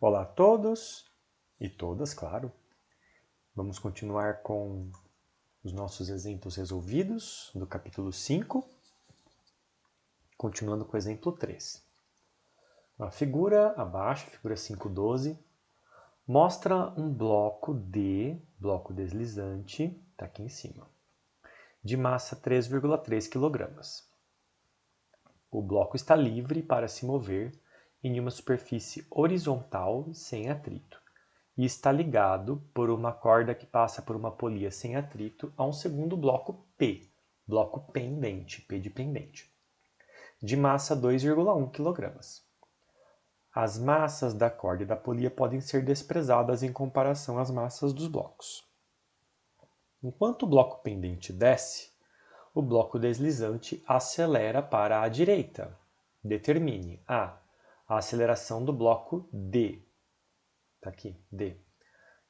Olá a todos e todas, claro. Vamos continuar com os nossos exemplos resolvidos do capítulo 5, continuando com o exemplo 3. A figura abaixo, figura 5.12, mostra um bloco bloco deslizante, está aqui em cima, de massa 3,3 kg. O bloco está livre para se mover em uma superfície horizontal sem atrito e está ligado por uma corda que passa por uma polia sem atrito a um segundo bloco P, bloco pendente, P de pendente, de massa 2,1 kg. As massas da corda e da polia podem ser desprezadas em comparação às massas dos blocos. Enquanto o bloco pendente desce, o bloco deslizante acelera para a direita. Determine a aceleração do bloco D. Está aqui, D.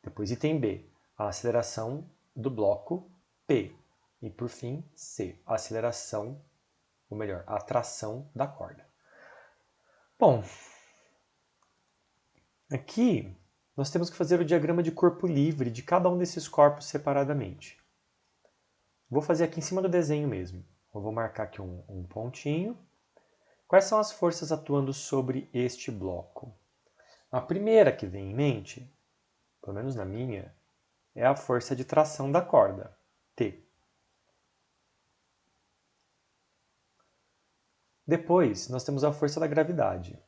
Depois, item B, a aceleração do bloco P. E, por fim, C, a aceleração, ou melhor, a tração da corda. Bom, aqui nós temos que fazer o diagrama de corpo livre de cada um desses corpos separadamente. Vou fazer aqui em cima do desenho mesmo. Eu vou marcar aqui um pontinho. Quais são as forças atuando sobre este bloco? A primeira que vem em mente, pelo menos na minha, é a força de tração da corda, T. Depois, nós temos a força da gravidade,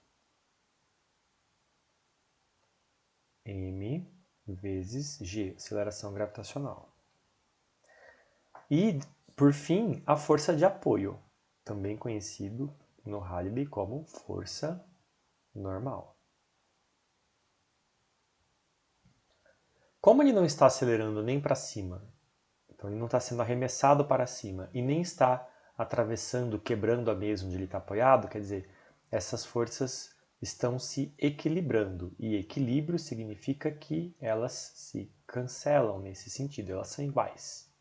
m vezes g, aceleração gravitacional. E, por fim, a força de apoio, também conhecido no Halliday como força normal. Como ele não está acelerando nem para cima, então ele não está sendo arremessado para cima e nem está atravessando, quebrando a mesa onde ele está apoiado, quer dizer, essas forças estão se equilibrando. E equilíbrio significa que elas se cancelam nesse sentido, elas são iguais.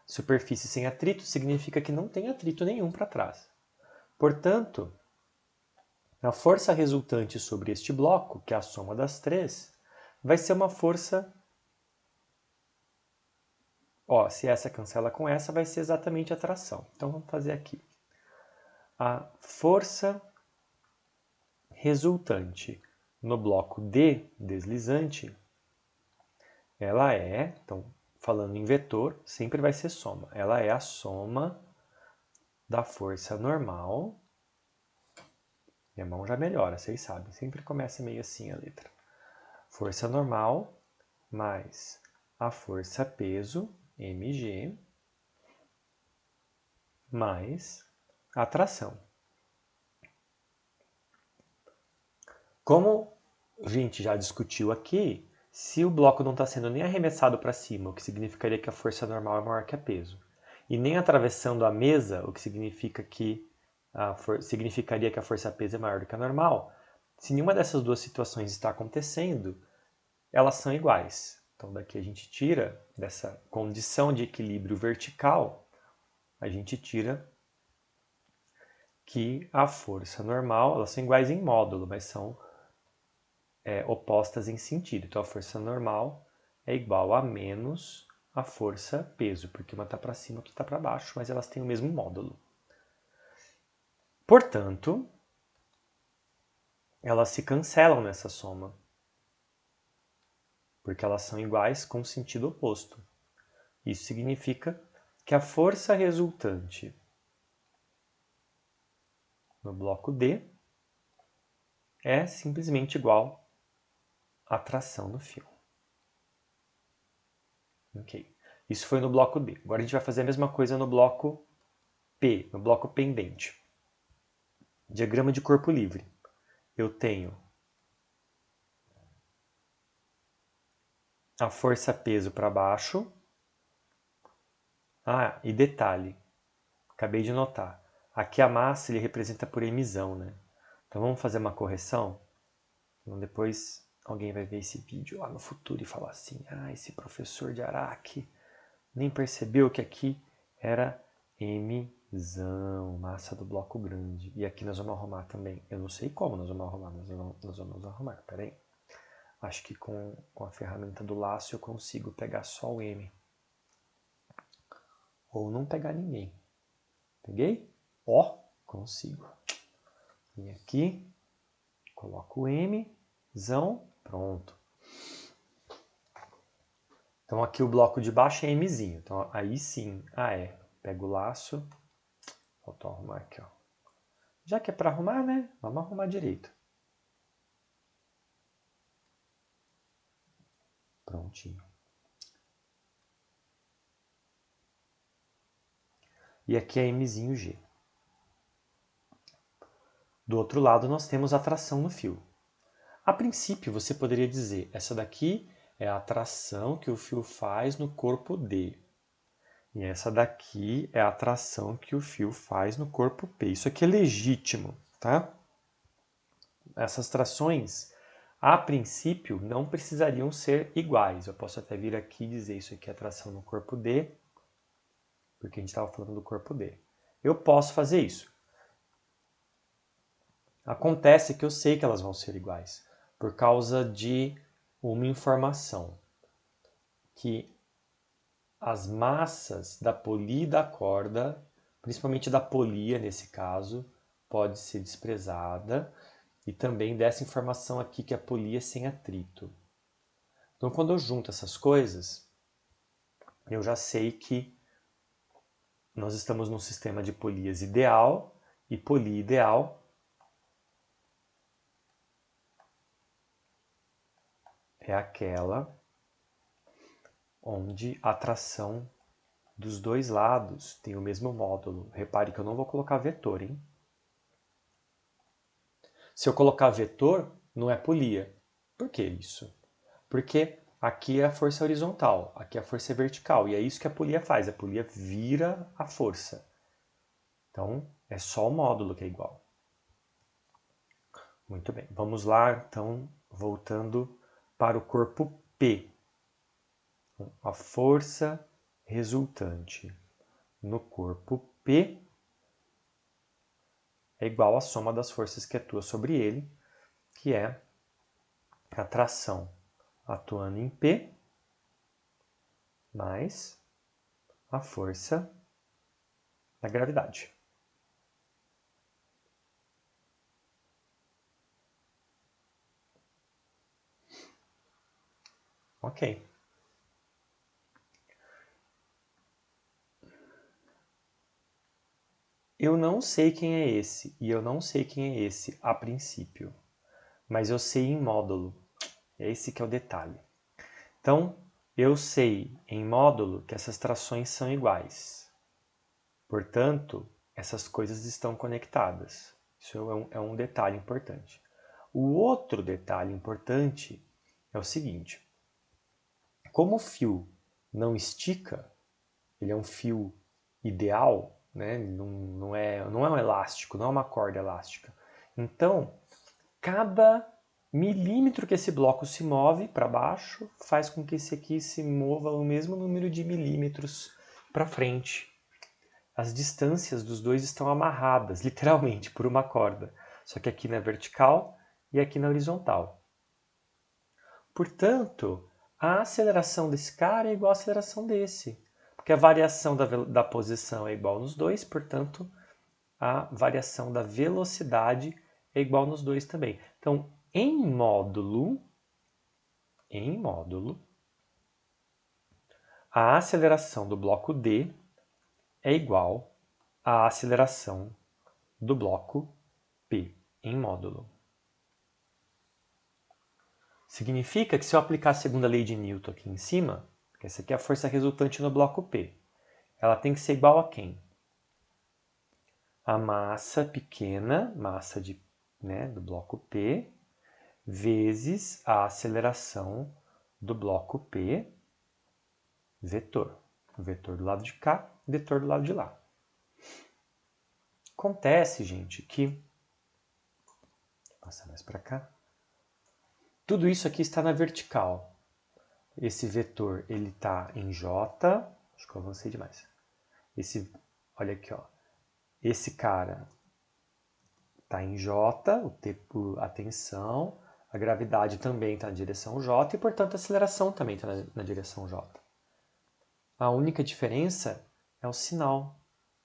Superfície sem atrito significa que não tem atrito nenhum para trás. Portanto, a força resultante sobre este bloco, que é a soma das três, vai ser uma força... se essa cancela com essa, vai ser exatamente a tração. Então, vamos fazer aqui. A força resultante no bloco D deslizante, ela é, então, falando em vetor, sempre vai ser soma. Ela é a soma da força normal. Minha mão já melhora, vocês sabem. Sempre começa meio assim a letra. Força normal mais a força peso, mg, mais a tração. Como a gente já discutiu aqui, se o bloco não está sendo nem arremessado para cima, o que significaria que a força normal é maior que a peso, e nem atravessando a mesa, o que significaria que a força peso é maior do que a normal, se nenhuma dessas duas situações está acontecendo, elas são iguais. Então daqui a gente tira, dessa condição de equilíbrio vertical, a gente tira que a força normal, elas são iguais em módulo, mas são opostas em sentido. Então a força normal é igual a menos a força peso, porque uma está para cima, outra está para baixo, mas elas têm o mesmo módulo. Portanto, elas se cancelam nessa soma, porque elas são iguais com sentido oposto. Isso significa que a força resultante no bloco D é simplesmente igual à tração no fio. Ok. Isso foi no bloco D. Agora a gente vai fazer a mesma coisa no bloco P, no bloco pendente. Diagrama de corpo livre. Eu tenho a força peso para baixo. E detalhe, acabei de notar. Aqui a massa ele representa por emissão, né? Então vamos fazer uma correção. Então, depois alguém vai ver esse vídeo lá no futuro e falar assim: esse professor de Araque nem percebeu que aqui era mg. massa do bloco grande. E aqui nós vamos arrumar também. Eu não sei como nós vamos arrumar, nós vamos arrumar. Pera aí. Acho que com a ferramenta do laço eu consigo pegar só o M. Ou não pegar ninguém. Peguei? Ó, consigo. Vem aqui, coloco o M, pronto. Então aqui o bloco de baixo é Mzinho. Então aí sim, pego o laço. Faltou arrumar aqui, ó. Já que é para arrumar, né? Vamos arrumar direito. Prontinho. E aqui é Mzinho G. Do outro lado nós temos a tração no fio. A princípio você poderia dizer, essa daqui é a tração que o fio faz no corpo D. E essa daqui é a tração que o fio faz no corpo P. Isso aqui é legítimo, tá? Essas trações, a princípio, não precisariam ser iguais. Eu posso até vir aqui e dizer isso aqui é tração no corpo D, porque a gente estava falando do corpo D. Eu posso fazer isso. Acontece que eu sei que elas vão ser iguais, por causa de uma informação, que as massas da polia e da corda, principalmente da polia nesse caso, pode ser desprezada, e também dessa informação aqui que a polia é sem atrito. Então quando eu junto essas coisas, eu já sei que nós estamos num sistema de polias ideal, e polia ideal é aquela onde a tração dos dois lados tem o mesmo módulo. Repare que eu não vou colocar vetor, hein? Se eu colocar vetor, não é polia. Por que isso? Porque aqui é a força horizontal, aqui é a força vertical, e é isso que a polia faz. A polia vira a força. Então, é só o módulo que é igual. Muito bem, vamos lá, então, voltando para o corpo P. A força resultante no corpo P é igual à soma das forças que atua sobre ele, que é a tração atuando em P mais a força da gravidade. Ok. Eu não sei quem é esse, e eu não sei quem é esse a princípio, mas eu sei em módulo. É esse que é o detalhe. Então, eu sei em módulo que essas trações são iguais. Portanto, essas coisas estão conectadas. Isso é um detalhe importante. O outro detalhe importante é o seguinte. Como o fio não estica, ele é um fio ideal, né? Não é um elástico, não é uma corda elástica. Então, cada milímetro que esse bloco se move para baixo faz com que esse aqui se mova o mesmo número de milímetros para frente. As distâncias dos dois estão amarradas, literalmente, por uma corda. Só que aqui na vertical e aqui na horizontal. Portanto, a aceleração desse cara é igual à aceleração desse. Porque a variação da posição é igual nos dois, portanto, a variação da velocidade é igual nos dois também. Então, em módulo, a aceleração do bloco D é igual à aceleração do bloco P, em módulo. Significa que se eu aplicar a segunda lei de Newton aqui em cima, que essa aqui é a força resultante no bloco P, ela tem que ser igual a quem? A massa pequena, massa do bloco P, vezes a aceleração do bloco P, vetor. Vetor do lado de cá, vetor do lado de lá. Acontece, gente, que... Vou passar mais para cá. Tudo isso aqui está na vertical. Esse vetor, ele está em J. Acho que eu avancei demais. Olha aqui, ó. esse cara está em J, a tensão, a gravidade também está na direção J e, portanto, a aceleração também está na direção J. A única diferença é o sinal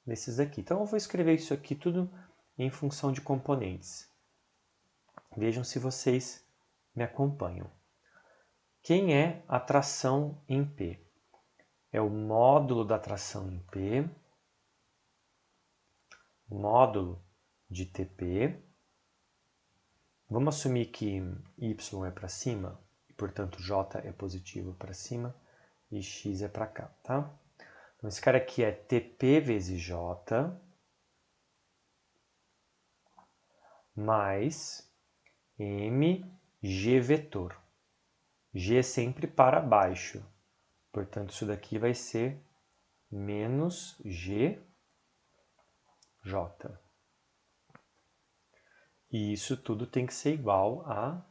desses aqui. Então, eu vou escrever isso aqui tudo em função de componentes. Vejam se vocês me acompanham. Quem é a tração em P? É o módulo da tração em P, módulo de TP. Vamos assumir que Y é para cima, e portanto J é positivo para cima e X é para cá, tá? Então esse cara aqui é TP vezes J mais mg vetor. G é sempre para baixo, portanto isso daqui vai ser menos GJ. E isso tudo tem que ser igual a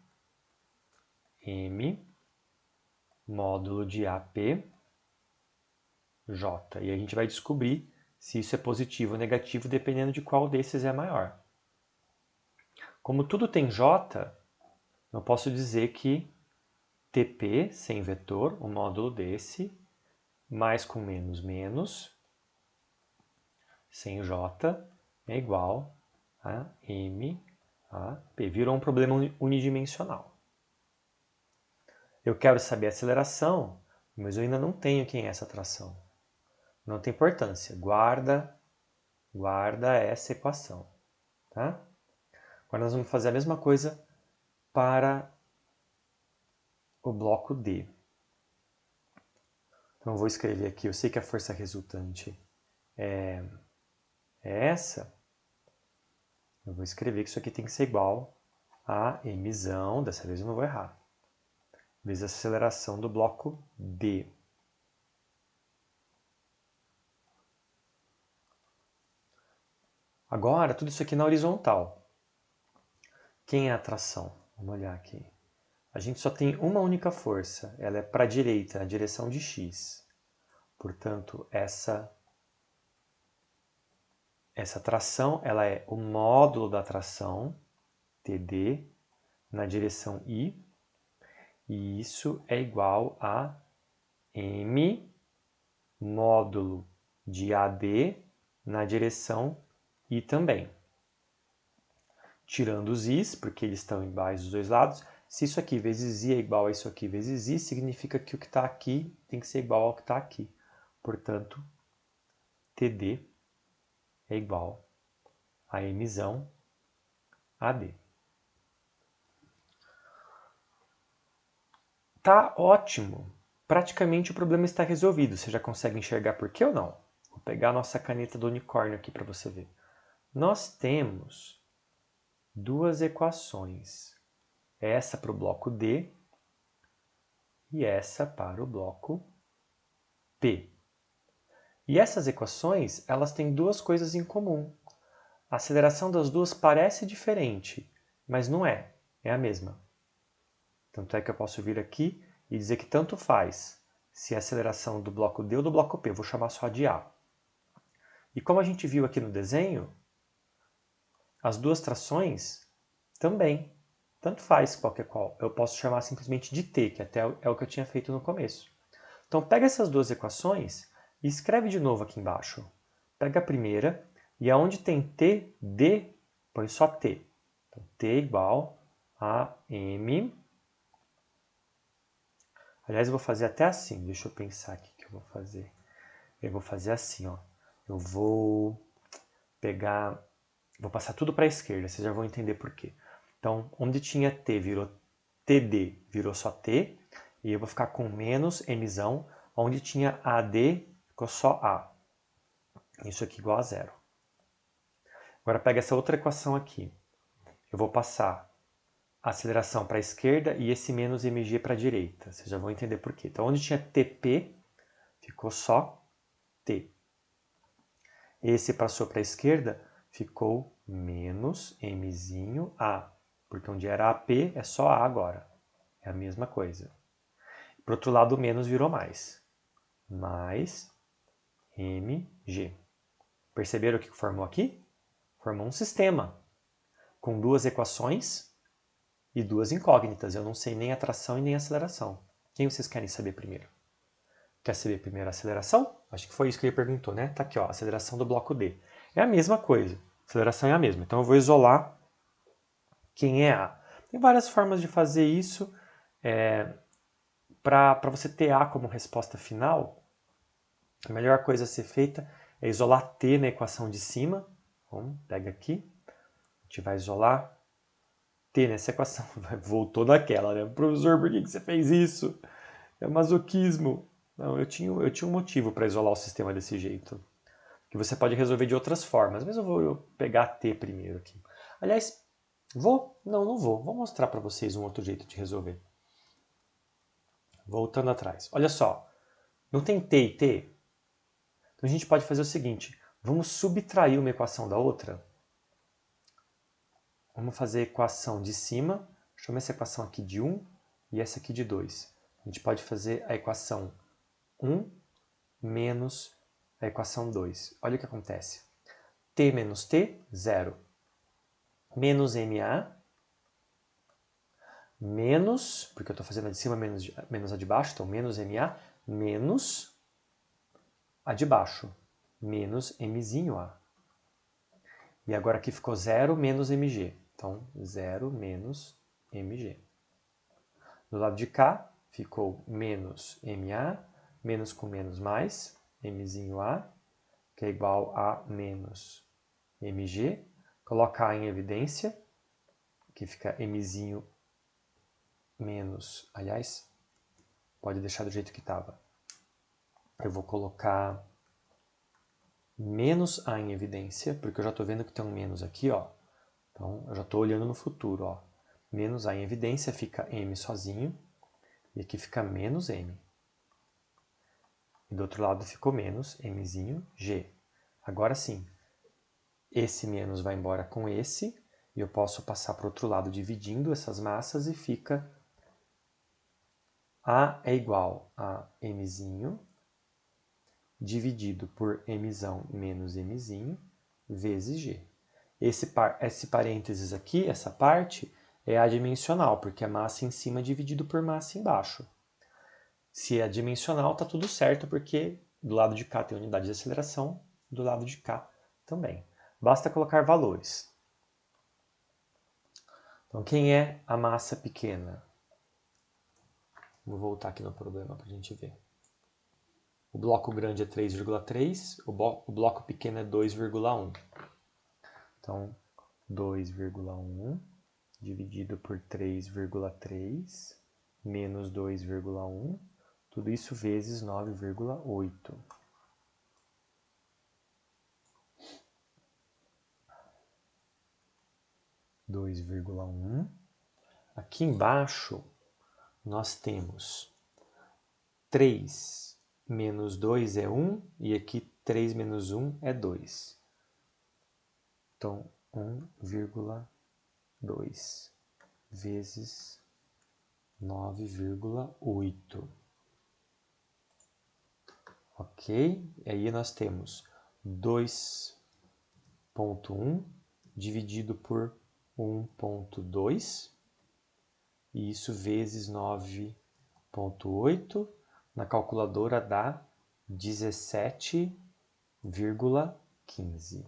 M módulo de AP J. E a gente vai descobrir se isso é positivo ou negativo, dependendo de qual desses é maior. Como tudo tem J, eu posso dizer que TP, sem vetor, o módulo desse, mais com menos, menos, sem J, é igual a M a P. Virou um problema unidimensional. Eu quero saber a aceleração, mas eu ainda não tenho quem é essa tração. Não tem importância. Guarda essa equação. Tá? Agora nós vamos fazer a mesma coisa para o bloco D. Então eu vou escrever aqui, eu sei que a força resultante é essa. Eu vou escrever que isso aqui tem que ser igual a mzão, dessa vez eu não vou errar, vezes a aceleração do bloco D. Agora, tudo isso aqui na horizontal. Quem é a tração? Vamos olhar aqui. A gente só tem uma única força, ela é para a direita, na direção de x. Portanto, essa tração ela é o módulo da tração, TD, na direção I, e isso é igual a M módulo de AD na direção I também. Tirando os I's, porque eles estão iguais dos dois lados, se isso aqui vezes I é igual a isso aqui vezes I, significa que o que está aqui tem que ser igual ao que está aqui. Portanto, TD é igual a Mzão AD. Tá ótimo! Praticamente o problema está resolvido. Você já consegue enxergar por quê ou não? Vou pegar a nossa caneta do unicórnio aqui para você ver. Nós temos duas equações. Essa para o bloco D e essa para o bloco P. E essas equações, elas têm duas coisas em comum. A aceleração das duas parece diferente, mas não é. É a mesma. Tanto é que eu posso vir aqui e dizer que tanto faz se é a aceleração do bloco D ou do bloco P. Eu vou chamar só de A. E como a gente viu aqui no desenho, as duas trações também. Tanto faz qualquer qual. Eu posso chamar simplesmente de T, que até é o que eu tinha feito no começo. Então pega essas duas equações e escreve de novo aqui embaixo. Pega a primeira e aonde tem T, D, põe só T. Então, T igual a M. Aliás, eu vou fazer até assim. Deixa eu pensar aqui o que eu vou fazer. Eu vou fazer assim, ó. Eu vou pegar... Vou passar tudo para a esquerda, vocês já vão entender por quê. Então, onde tinha T virou TD, virou só T. E eu vou ficar com menos Mzão. Onde tinha AD, ficou só A. Isso aqui igual a zero. Agora pega essa outra equação aqui. Eu vou passar a aceleração para a esquerda e esse menos mg para a direita. Vocês já vão entender por quê. Então, onde tinha TP, ficou só T. Esse passou para a esquerda, ficou menos mzinho A. Porque onde era AP, é só A agora. É a mesma coisa. Para o outro lado, o menos virou mais. Mais mg. Perceberam o que formou aqui? Formou um sistema com duas equações e duas incógnitas. Eu não sei nem a tração e nem a aceleração. Quem vocês querem saber primeiro? Quer saber primeiro a aceleração? Acho que foi isso que ele perguntou, né? Tá aqui, ó, a aceleração do bloco D. É a mesma coisa. A aceleração é a mesma. Então eu vou isolar quem é A. Tem várias formas de fazer isso. Para você ter A como resposta final, a melhor coisa a ser feita é isolar T na equação de cima. Então, pega aqui. A gente vai isolar T nessa equação. Voltou naquela, né? Professor, por que você fez isso? É masoquismo. Não, eu tinha um motivo para isolar o sistema desse jeito. Que você pode resolver de outras formas. Mas eu vou pegar T primeiro aqui. Aliás, vou? Não, não vou. Vou mostrar para vocês um outro jeito de resolver. Voltando atrás. Olha só. Não tem T e T? Então a gente pode fazer o seguinte. Vamos subtrair uma equação da outra. Vamos fazer a equação de cima. Chama essa equação aqui de 1 e essa aqui de 2. A gente pode fazer a equação 1 menos a equação 2. Olha o que acontece. T menos T, 0. Menos MA, menos, porque eu estou fazendo a de cima menos a de baixo, então menos MA, menos a de baixo, menos Mzinho A. E agora aqui ficou 0 menos Mg. Então, 0 menos Mg. Do lado de cá, ficou menos MA, menos com menos mais, Mzinho A, que é igual a menos Mg. Coloca A em evidência, que fica Mzinho menos, aliás, pode deixar do jeito que estava. Eu vou colocar menos A em evidência, porque eu já estou vendo que tem um menos aqui, ó. Então, eu já estou olhando no futuro, ó. Menos A em evidência fica M sozinho, e aqui fica menos M. E do outro lado ficou menos Mzinho G. Agora sim, esse menos vai embora com esse, e eu posso passar para o outro lado dividindo essas massas e fica A é igual a Mzinho dividido por Mzão menos Mzinho vezes G. Esse parênteses aqui, essa parte, é adimensional, porque é massa em cima dividido por massa embaixo. Se é dimensional, está tudo certo, porque do lado de cá tem unidade de aceleração, do lado de cá também. Basta colocar valores. Então, quem é a massa pequena? Vou voltar aqui no problema para a gente ver. O bloco grande é 3,3, o bloco pequeno é 2,1. Então, 2,1 dividido por 3,3 menos 2,1, tudo isso vezes 9,8. Aqui embaixo nós temos 3 menos 2 é 1 e aqui 3 menos 1 é 2. Então, 1,2 vezes 9,8. Ok? E aí nós temos 2,1 dividido por 1,2. E isso vezes 9,8. Na calculadora dá 17,15.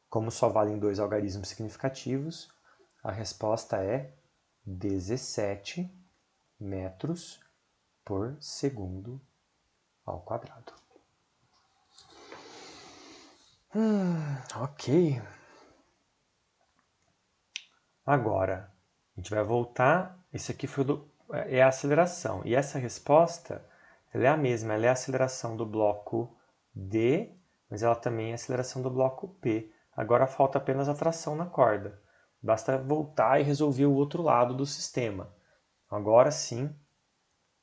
Como só valem dois algarismos significativos, a resposta é 17 metros por segundo ao quadrado. Ok. Agora, a gente vai voltar. Esse aqui é a aceleração. E essa resposta ela é a mesma. Ela é a aceleração do bloco D, mas ela também é a aceleração do bloco P. Agora falta apenas a tração na corda. Basta voltar e resolver o outro lado do sistema. Agora sim,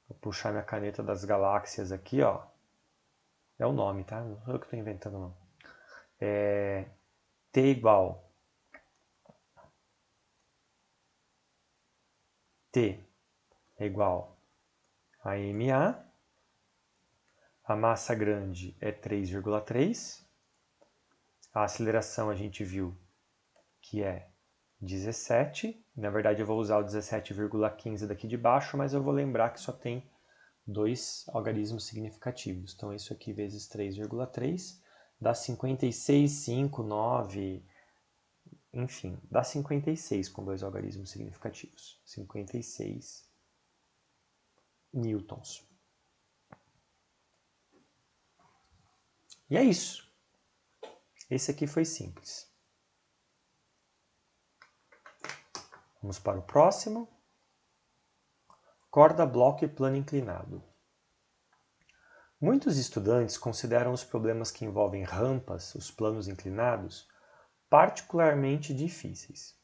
vou puxar minha caneta das galáxias aqui, ó. É o nome, tá? Não sou eu que estou inventando, não. T igual T é igual a MA A massa grande é 3,3. A aceleração a gente viu que é 17. Na verdade eu vou usar o 17,15 daqui de baixo, mas eu vou lembrar que só tem dois algarismos significativos. Então isso aqui vezes 3,3 dá 56,5,9, enfim, dá 56 com dois algarismos significativos. 56 newtons. E é isso. Esse aqui foi simples. Vamos para o próximo. Corda, bloco e plano inclinado. Muitos estudantes consideram os problemas que envolvem rampas, os planos inclinados, particularmente difíceis.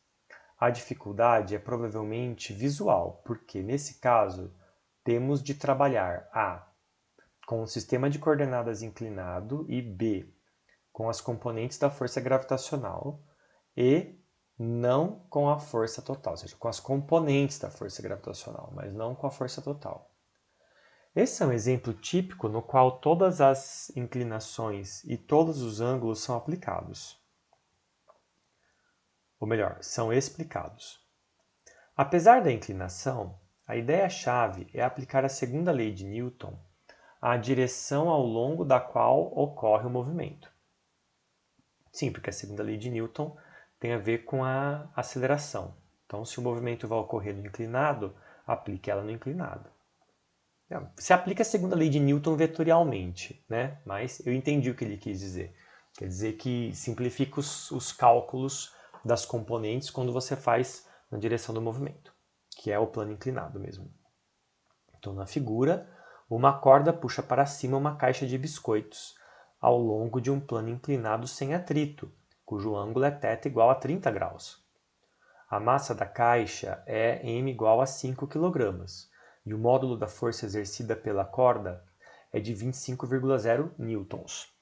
A dificuldade é provavelmente visual, porque nesse caso temos de trabalhar A, com o sistema de coordenadas inclinado e B, com as componentes da força gravitacional e não com a força total, ou seja, com as componentes da força gravitacional, mas não com a força total. Esse é um exemplo típico no qual todas as inclinações e todos os ângulos são aplicados. Ou melhor, são explicados. Apesar da inclinação, a ideia-chave é aplicar a segunda lei de Newton à direção ao longo da qual ocorre o movimento. Sim, porque a segunda lei de Newton tem a ver com a aceleração. Então, se o movimento vai ocorrer no inclinado, aplique ela no inclinado. Você aplica a segunda lei de Newton vetorialmente, né? Mas eu entendi o que ele quis dizer. Quer dizer que simplifica os cálculos das componentes quando você faz na direção do movimento, que é o plano inclinado mesmo. Então, na figura, uma corda puxa para cima uma caixa de biscoitos ao longo de um plano inclinado sem atrito, cujo ângulo é θ igual a 30 graus. A massa da caixa é m igual a 5 kg, e o módulo da força exercida pela corda é de 25,0 newtons.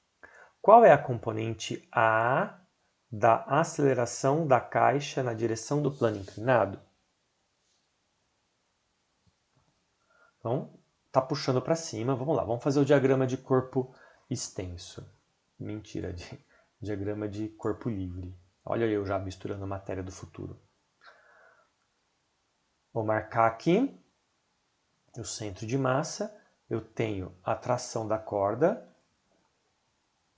Qual é a componente A da aceleração da caixa na direção do plano inclinado? Então, está puxando para cima. Vamos lá, vamos fazer o diagrama de corpo extenso. Mentira, diagrama de corpo livre. Olha eu já misturando a matéria do futuro. Vou marcar aqui o centro de massa. Eu tenho a tração da corda,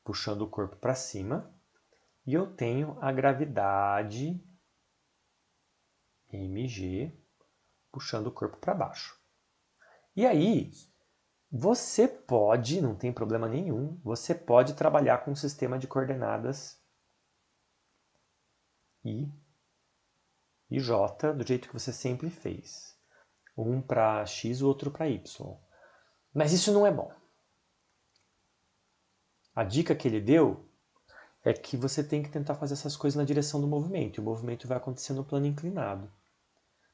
puxando o corpo para cima. E eu tenho a gravidade, mg, puxando o corpo para baixo. E aí, você pode, não tem problema nenhum, você pode trabalhar com um sistema de coordenadas I e J do jeito que você sempre fez. Um para X, o outro para Y. Mas isso não é bom. A dica que ele deu é que você tem que tentar fazer essas coisas na direção do movimento. E o movimento vai acontecer no plano inclinado.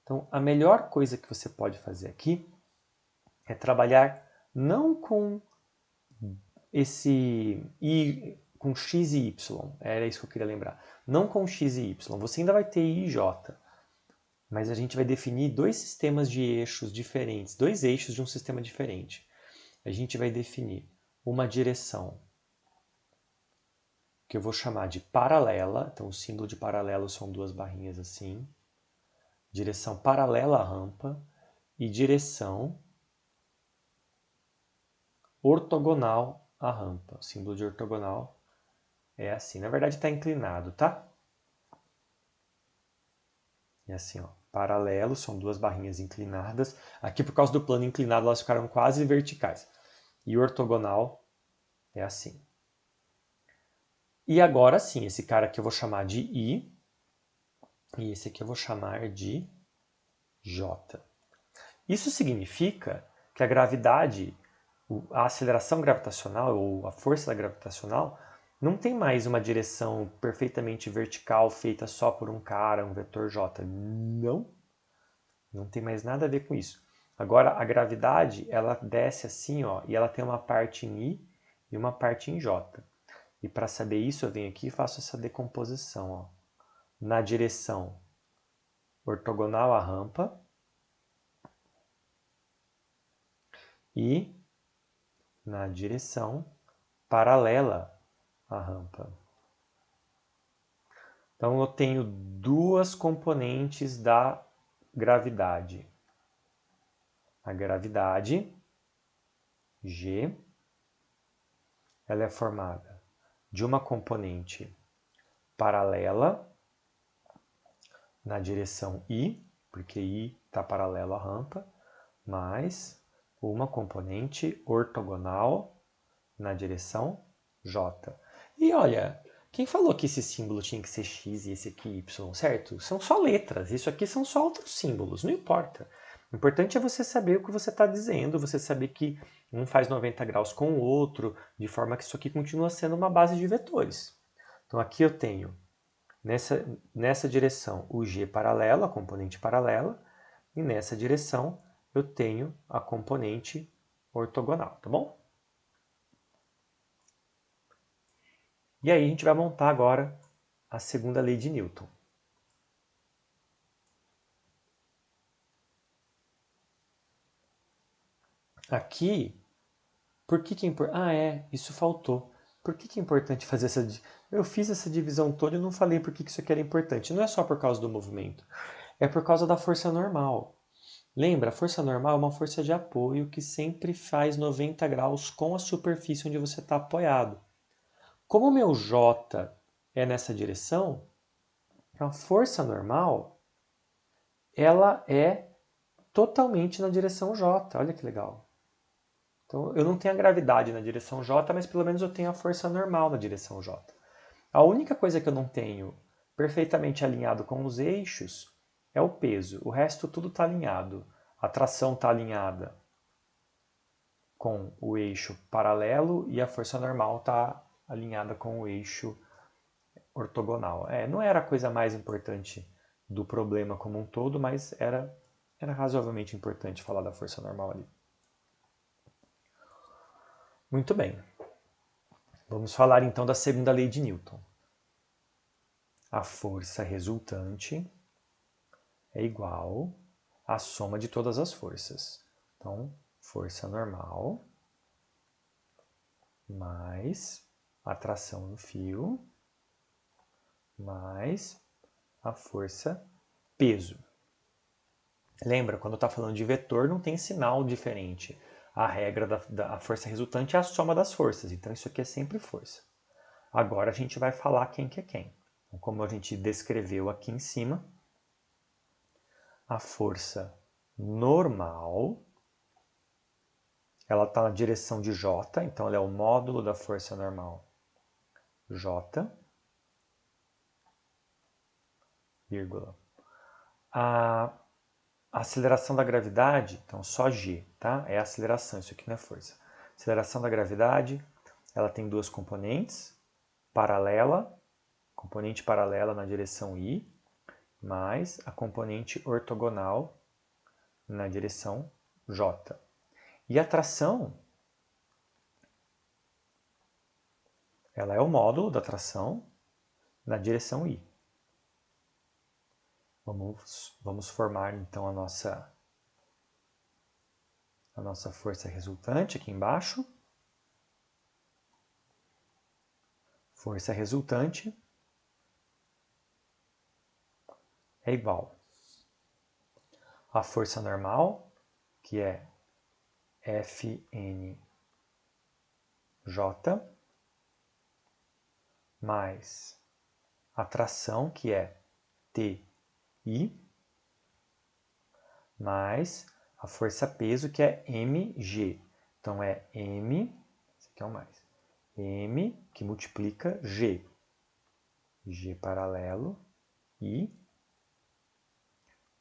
Então, a melhor coisa que você pode fazer aqui é trabalhar não com esse I, com X e Y. Era isso que eu queria lembrar. Não com X e Y. Você ainda vai ter I e J. Mas a gente vai definir dois sistemas de eixos diferentes, dois eixos de um sistema diferente. A gente vai definir uma direção que eu vou chamar de paralela. Então, o símbolo de paralelo são duas barrinhas assim. Direção paralela à rampa e direção ortogonal à rampa. O símbolo de ortogonal é assim. Na verdade, está inclinado, tá? É assim, ó. Paralelo, são duas barrinhas inclinadas. Aqui, por causa do plano inclinado, elas ficaram quase verticais. E ortogonal é assim. E agora sim, esse cara aqui eu vou chamar de I. E esse aqui eu vou chamar de J. Isso significa que a gravidade, a aceleração gravitacional ou a força gravitacional não tem mais uma direção perfeitamente vertical feita só por um cara, um vetor J. Não tem mais nada a ver com isso. Agora, a gravidade, ela desce assim, ó, e ela tem uma parte em I e uma parte em J. E para saber isso, eu venho aqui e faço essa decomposição, ó. Na direção ortogonal à rampa e na direção paralela à rampa. Então, eu tenho duas componentes da gravidade. A gravidade, G, ela é formada de uma componente paralela na direção I, porque I está paralelo à rampa, mais uma componente ortogonal na direção J. E olha, quem falou que esse símbolo tinha que ser X e esse aqui Y, certo? São só letras, isso aqui são só outros símbolos, não importa. O importante é você saber o que você está dizendo, você saber que um faz 90 graus com o outro, de forma que isso aqui continua sendo uma base de vetores. Então aqui eu tenho, nessa direção, o G paralelo, a componente paralela, e nessa direção eu tenho a componente ortogonal, tá bom? E aí a gente vai montar agora a segunda lei de Newton. Aqui, por que é importante? Isso faltou. Por que é importante fazer essa... Eu fiz essa divisão toda e não falei por que isso aqui era importante. Não é só por causa do movimento. É por causa da força normal. Lembra, a força normal é uma força de apoio que sempre faz 90 graus com a superfície onde você está apoiado. Como o meu J é nessa direção, a força normal ela é totalmente na direção J. Olha que legal. Então eu não tenho a gravidade na direção J, mas pelo menos eu tenho a força normal na direção J. A única coisa que eu não tenho perfeitamente alinhado com os eixos é o peso. O resto tudo está alinhado. A tração está alinhada com o eixo paralelo e a força normal está alinhada com o eixo ortogonal. Não era a coisa mais importante do problema como um todo, mas era razoavelmente importante falar da força normal ali. Muito bem. Vamos falar então da segunda lei de Newton. A força resultante é igual à soma de todas as forças. Então, força normal mais a tração no fio mais a força peso. Lembra, quando está falando de vetor, não tem sinal diferente. A regra da força resultante é a soma das forças, então isso aqui é sempre força. Agora a gente vai falar quem que é quem. Então, como a gente descreveu aqui em cima, a força normal, ela está na direção de J, então ela é o módulo da força normal J, vírgula. A aceleração da gravidade, então só G, tá? É a aceleração, isso aqui não é força. A aceleração da gravidade, ela tem duas componentes, componente paralela na direção I, mais a componente ortogonal na direção J. E a tração, ela é o módulo da tração na direção I. Vamos formar então a nossa força resultante aqui embaixo. Força resultante é igual à força normal, que é Fnj, mais a tração, que é Ti, mais a força peso, que é mg. Então é m, esse aqui é o mais, m que multiplica g. G paralelo, I,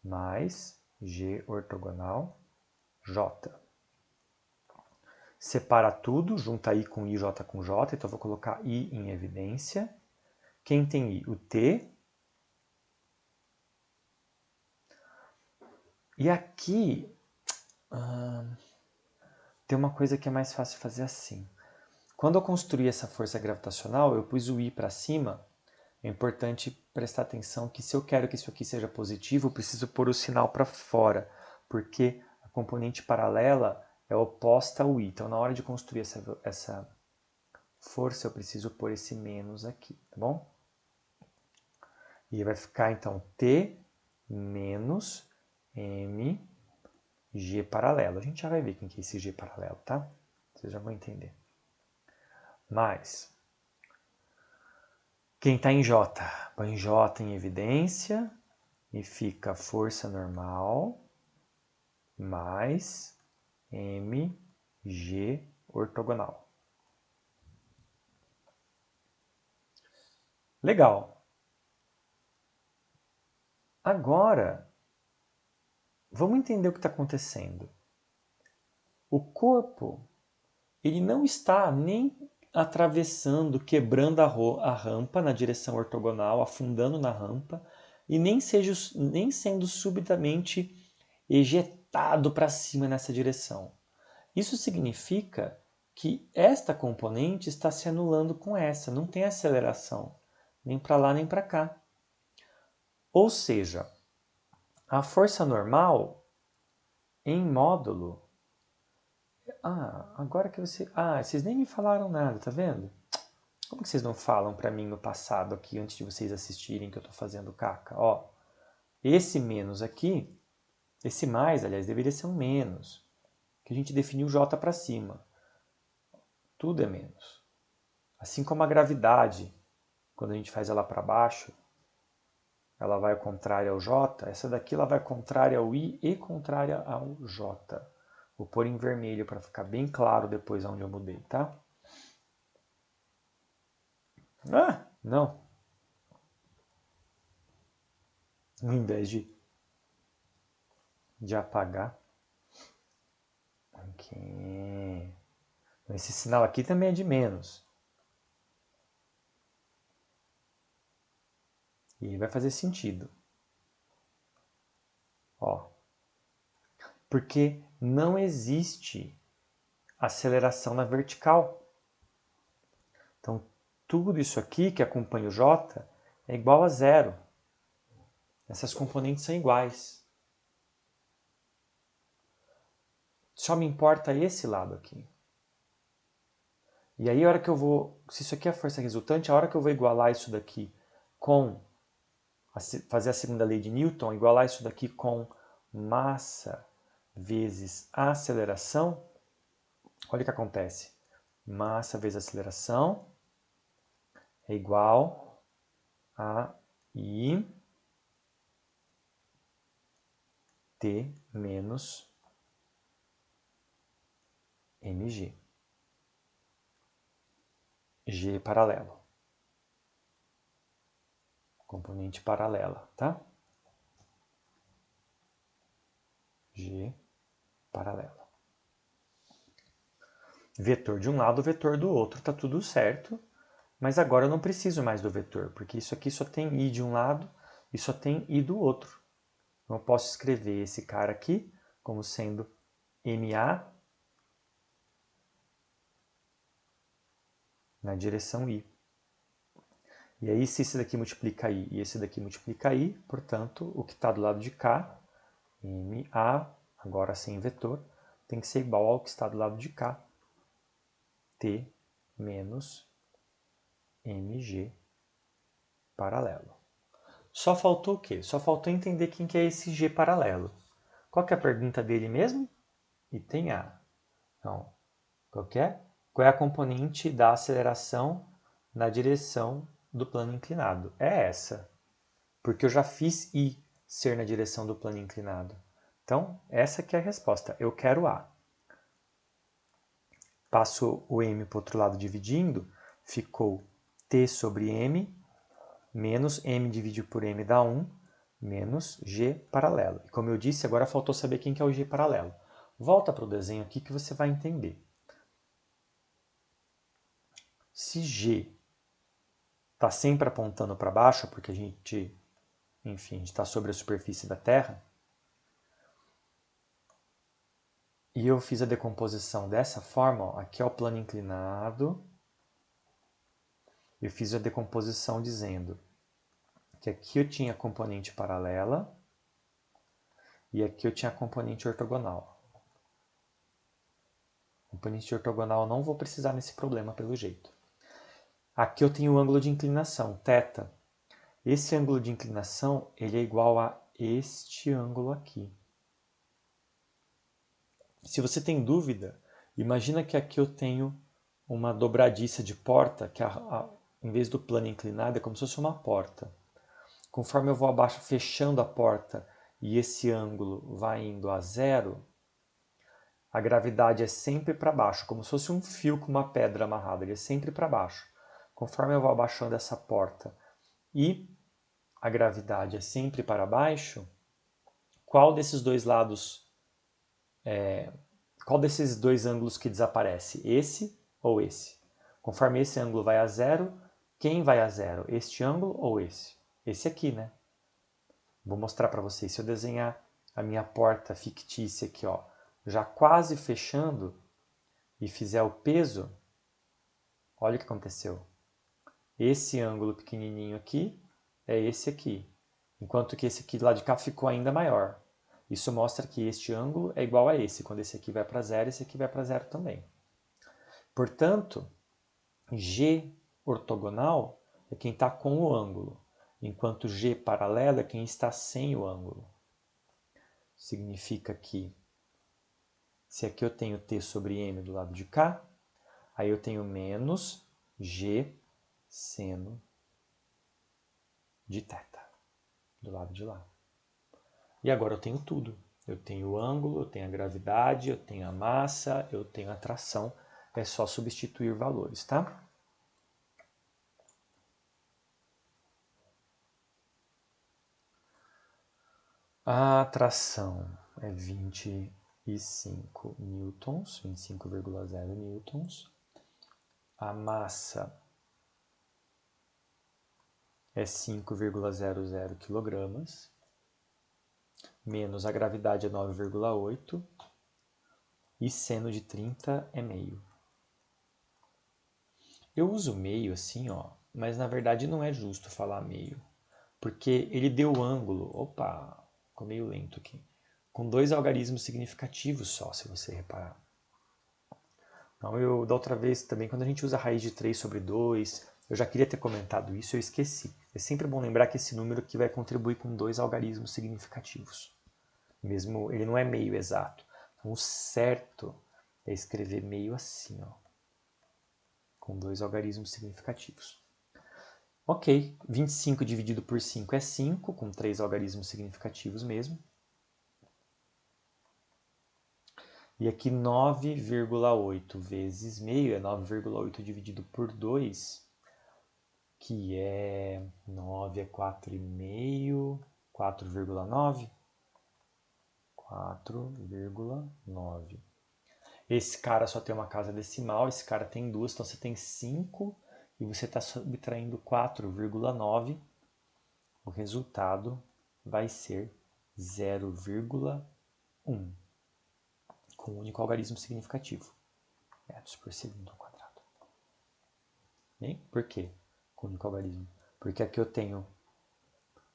mais G ortogonal, J. Separa tudo, junta I com I, J com J, então eu vou colocar I em evidência. Quem tem I? O T. E aqui tem uma coisa que é mais fácil fazer assim. Quando eu construí essa força gravitacional, eu pus o I para cima. É importante prestar atenção que se eu quero que isso aqui seja positivo, eu preciso pôr o sinal para fora, porque a componente paralela é oposta ao I. Então, na hora de construir essa força, eu preciso pôr esse menos aqui, tá bom? E vai ficar, então, T menos mg paralelo. A gente já vai ver quem que é esse G paralelo, tá? Vocês já vão entender. Mais. Quem está em J? Põe J em evidência e fica força normal mais mg ortogonal. Legal. Agora, vamos entender o que está acontecendo. O corpo, ele não está nem atravessando, quebrando a rampa na direção ortogonal, afundando na rampa, e nem sendo subitamente ejetado para cima nessa direção. Isso significa que esta componente está se anulando com essa, não tem aceleração, nem para lá nem para cá. Ou seja, a força normal em módulo... agora que você... vocês nem me falaram nada, tá vendo? Como que vocês não falam para mim no passado aqui, antes de vocês assistirem que eu estou fazendo caca? Ó, esse menos aqui, esse mais, aliás, deveria ser um menos, que a gente definiu J para cima. Tudo é menos. Assim como a gravidade, quando a gente faz ela para baixo, ela vai contrária ao J, essa daqui ela vai contrária ao I e contrária ao J. Vou pôr em vermelho para ficar bem claro depois onde eu mudei, tá? Não. Ao invés de apagar. Aqui. Esse sinal aqui também é de menos. E vai fazer sentido. Ó. Porque não existe aceleração na vertical. Então, tudo isso aqui que acompanha o J é igual a zero. Essas componentes são iguais. Só me importa esse lado aqui. E aí, a hora que eu vou... Se isso aqui é a força resultante, a hora que eu vou igualar isso daqui com... fazer a segunda lei de Newton, igualar isso daqui com massa vezes a aceleração, olha o que acontece. Massa vezes aceleração é igual a I T menos mg. G paralelo. Componente paralela, tá? G paralela. Vetor de um lado, vetor do outro, tá tudo certo. Mas agora eu não preciso mais do vetor, porque isso aqui só tem I de um lado e só tem I do outro. Então eu posso escrever esse cara aqui como sendo MA na direção I. E aí, se esse daqui multiplica I e esse daqui multiplica I, portanto, o que está do lado de cá, MA, agora sem vetor, tem que ser igual ao que está do lado de cá, T menos MG paralelo. Só faltou o quê? Só faltou entender quem que é esse G paralelo. Qual que é a pergunta dele mesmo? Item A. Então, qual que é? Qual é a componente da aceleração na direção do plano inclinado? É essa. Porque eu já fiz I ser na direção do plano inclinado. Então, essa que é a resposta. Eu quero A. Passo o M para o outro lado dividindo, ficou T sobre M, menos M dividido por M dá 1, menos G paralelo. E como eu disse, agora faltou saber quem que é o G paralelo. Volta para o desenho aqui que você vai entender. Se G está sempre apontando para baixo, porque a gente está sobre a superfície da Terra, e eu fiz a decomposição dessa forma, ó, aqui é o plano inclinado, eu fiz a decomposição dizendo que aqui eu tinha a componente paralela e aqui eu tinha a componente ortogonal. Componente ortogonal eu não vou precisar nesse problema pelo jeito. Aqui eu tenho o ângulo de inclinação, θ. Esse ângulo de inclinação ele é igual a este ângulo aqui. Se você tem dúvida, imagina que aqui eu tenho uma dobradiça de porta, que em vez do plano inclinado é como se fosse uma porta. Conforme eu vou abaixo fechando a porta e esse ângulo vai indo a zero, a gravidade é sempre para baixo, como se fosse um fio com uma pedra amarrada, ele é sempre para baixo. Conforme eu vou abaixando essa porta e a gravidade é sempre para baixo, qual desses dois lados, qual desses dois ângulos que desaparece? Esse ou esse? Conforme esse ângulo vai a zero, quem vai a zero? Este ângulo ou esse? Esse aqui, né? Vou mostrar para vocês. Se eu desenhar a minha porta fictícia aqui, ó, já quase fechando, e fizer o peso, olha o que aconteceu. Esse ângulo pequenininho aqui é esse aqui, enquanto que esse aqui lá de cá ficou ainda maior. Isso mostra que este ângulo é igual a esse. Quando esse aqui vai para zero, esse aqui vai para zero também. Portanto, G ortogonal é quem está com o ângulo, enquanto G paralelo é quem está sem o ângulo. Significa que, se aqui eu tenho T sobre M do lado de cá, aí eu tenho menos G seno de θ do lado de lá. E agora eu tenho tudo. Eu tenho o ângulo, eu tenho a gravidade, eu tenho a massa, eu tenho a tração. É só substituir valores, tá? A atração é 25 newtons, 25,0 newtons. A massa é 5,00 quilogramas. Menos a gravidade é 9,8 e seno de 30 é meio. Eu uso meio assim, ó, mas na verdade não é justo falar meio, porque ele deu ângulo, opa, ficou meio lento aqui, com dois algarismos significativos só, se você reparar. Então, da outra vez também, quando a gente usa raiz de 3 sobre 2, eu já queria ter comentado isso, eu esqueci. É sempre bom lembrar que esse número aqui vai contribuir com dois algarismos significativos. Mesmo ele não é meio exato. Então, o certo é escrever meio assim, ó, com dois algarismos significativos. Ok, 25 dividido por 5 é 5, com três algarismos significativos mesmo. E aqui 9,8 vezes meio é 9,8 dividido por 2, que é 9 é 4,5, 4,9. 4,9. Esse cara só tem uma casa decimal, esse cara tem duas, então você tem 5 e você está subtraindo 4,9. O resultado vai ser 0,1, com um único algarismo significativo. Metros por segundo ao quadrado. Bem, por quê? Com único algarismo. Porque aqui eu tenho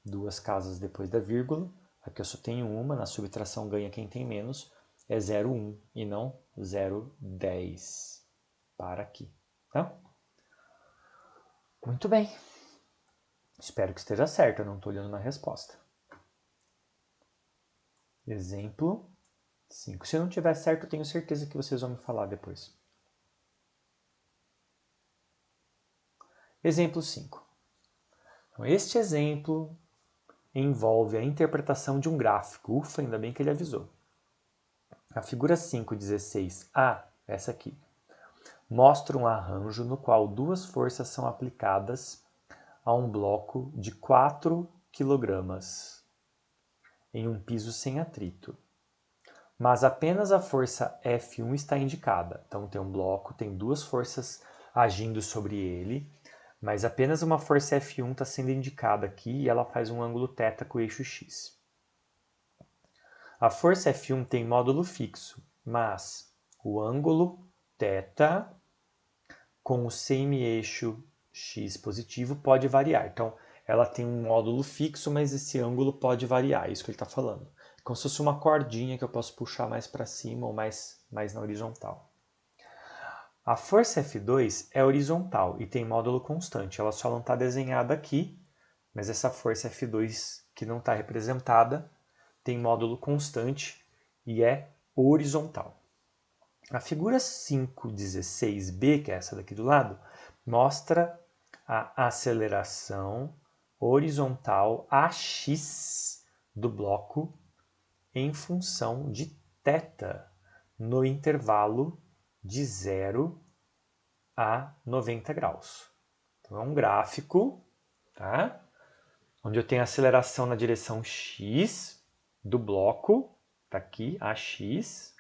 duas casas depois da vírgula, aqui eu só tenho uma, na subtração ganha quem tem menos, é 0,1 e não 0,10 para aqui, tá? Muito bem. Espero que esteja certo, eu não estou olhando na resposta. Exemplo 5. Se não tiver certo, eu tenho certeza que vocês vão me falar depois. Exemplo 5. Então, este exemplo envolve a interpretação de um gráfico. Ufa, ainda bem que ele avisou. A figura 5.16a, essa aqui, mostra um arranjo no qual duas forças são aplicadas a um bloco de 4 kg em um piso sem atrito. Mas apenas a força F1 está indicada. Então tem um bloco, tem duas forças agindo sobre ele, mas apenas uma força F1 está sendo indicada aqui e ela faz um ângulo θ com o eixo x. A força F1 tem módulo fixo, mas o ângulo θ com o semi-eixo x positivo pode variar. Então, ela tem um módulo fixo, mas esse ângulo pode variar, é isso que ele está falando. Como se fosse uma cordinha que eu posso puxar mais para cima ou mais na horizontal. A força F2 é horizontal e tem módulo constante. Ela só não está desenhada aqui, mas essa força F2 que não está representada tem módulo constante e é horizontal. A figura 5.16b, que é essa daqui do lado, mostra a aceleração horizontal AX do bloco em função de θ no intervalo de 0 a 90 graus. Então é um gráfico, tá? Onde eu tenho a aceleração na direção x do bloco, tá aqui, AX,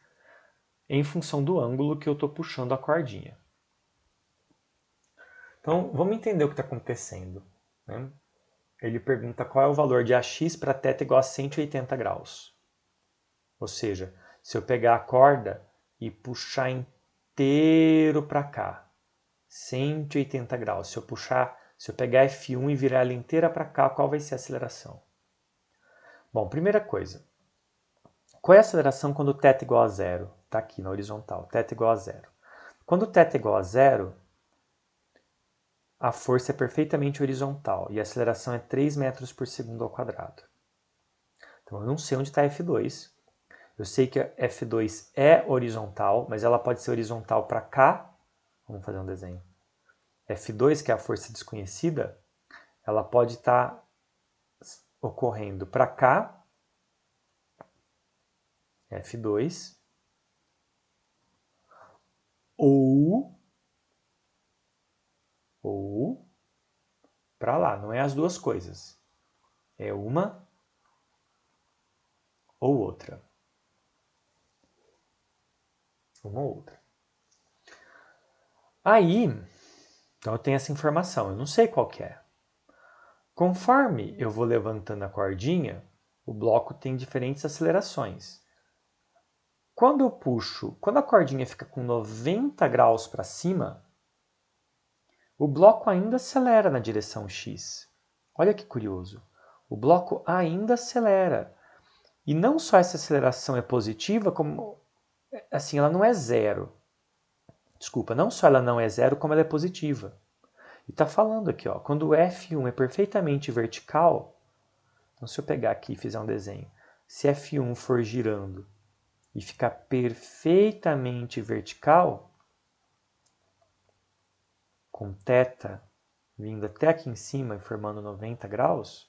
em função do ângulo que eu estou puxando a cordinha. Então, vamos entender o que está acontecendo, né? Ele pergunta qual é o valor de AX para θ igual a 180 graus. Ou seja, se eu pegar a corda e puxar inteiro para cá, 180 graus. Se eu pegar F1 e virar ela inteira para cá, qual vai ser a aceleração? Bom, primeira coisa, qual é a aceleração quando θ é igual a zero? Está aqui na horizontal, θ é igual a zero. Quando θ é igual a zero, a força é perfeitamente horizontal e a aceleração é 3 metros por segundo ao quadrado. Então eu não sei onde está F2. Eu sei que a F2 é horizontal, mas ela pode ser horizontal para cá. Vamos fazer um desenho. F2, que é a força desconhecida, ela pode estar ocorrendo para cá, F2, ou para lá. Não é as duas coisas. É uma ou outra. Uma ou outra. Aí, então eu tenho essa informação, eu não sei qual que é. Conforme eu vou levantando a cordinha, o bloco tem diferentes acelerações. Quando eu puxo, quando a cordinha fica com 90 graus para cima, o bloco ainda acelera na direção x. Olha que curioso. O bloco ainda acelera. E não só essa aceleração é positiva, como assim, ela não é zero. Desculpa, não só ela não é zero, como ela é positiva. E está falando aqui, ó, quando o F1 é perfeitamente vertical, então se eu pegar aqui e fizer um desenho, se F1 for girando e ficar perfeitamente vertical, com θ vindo até aqui em cima e formando 90 graus,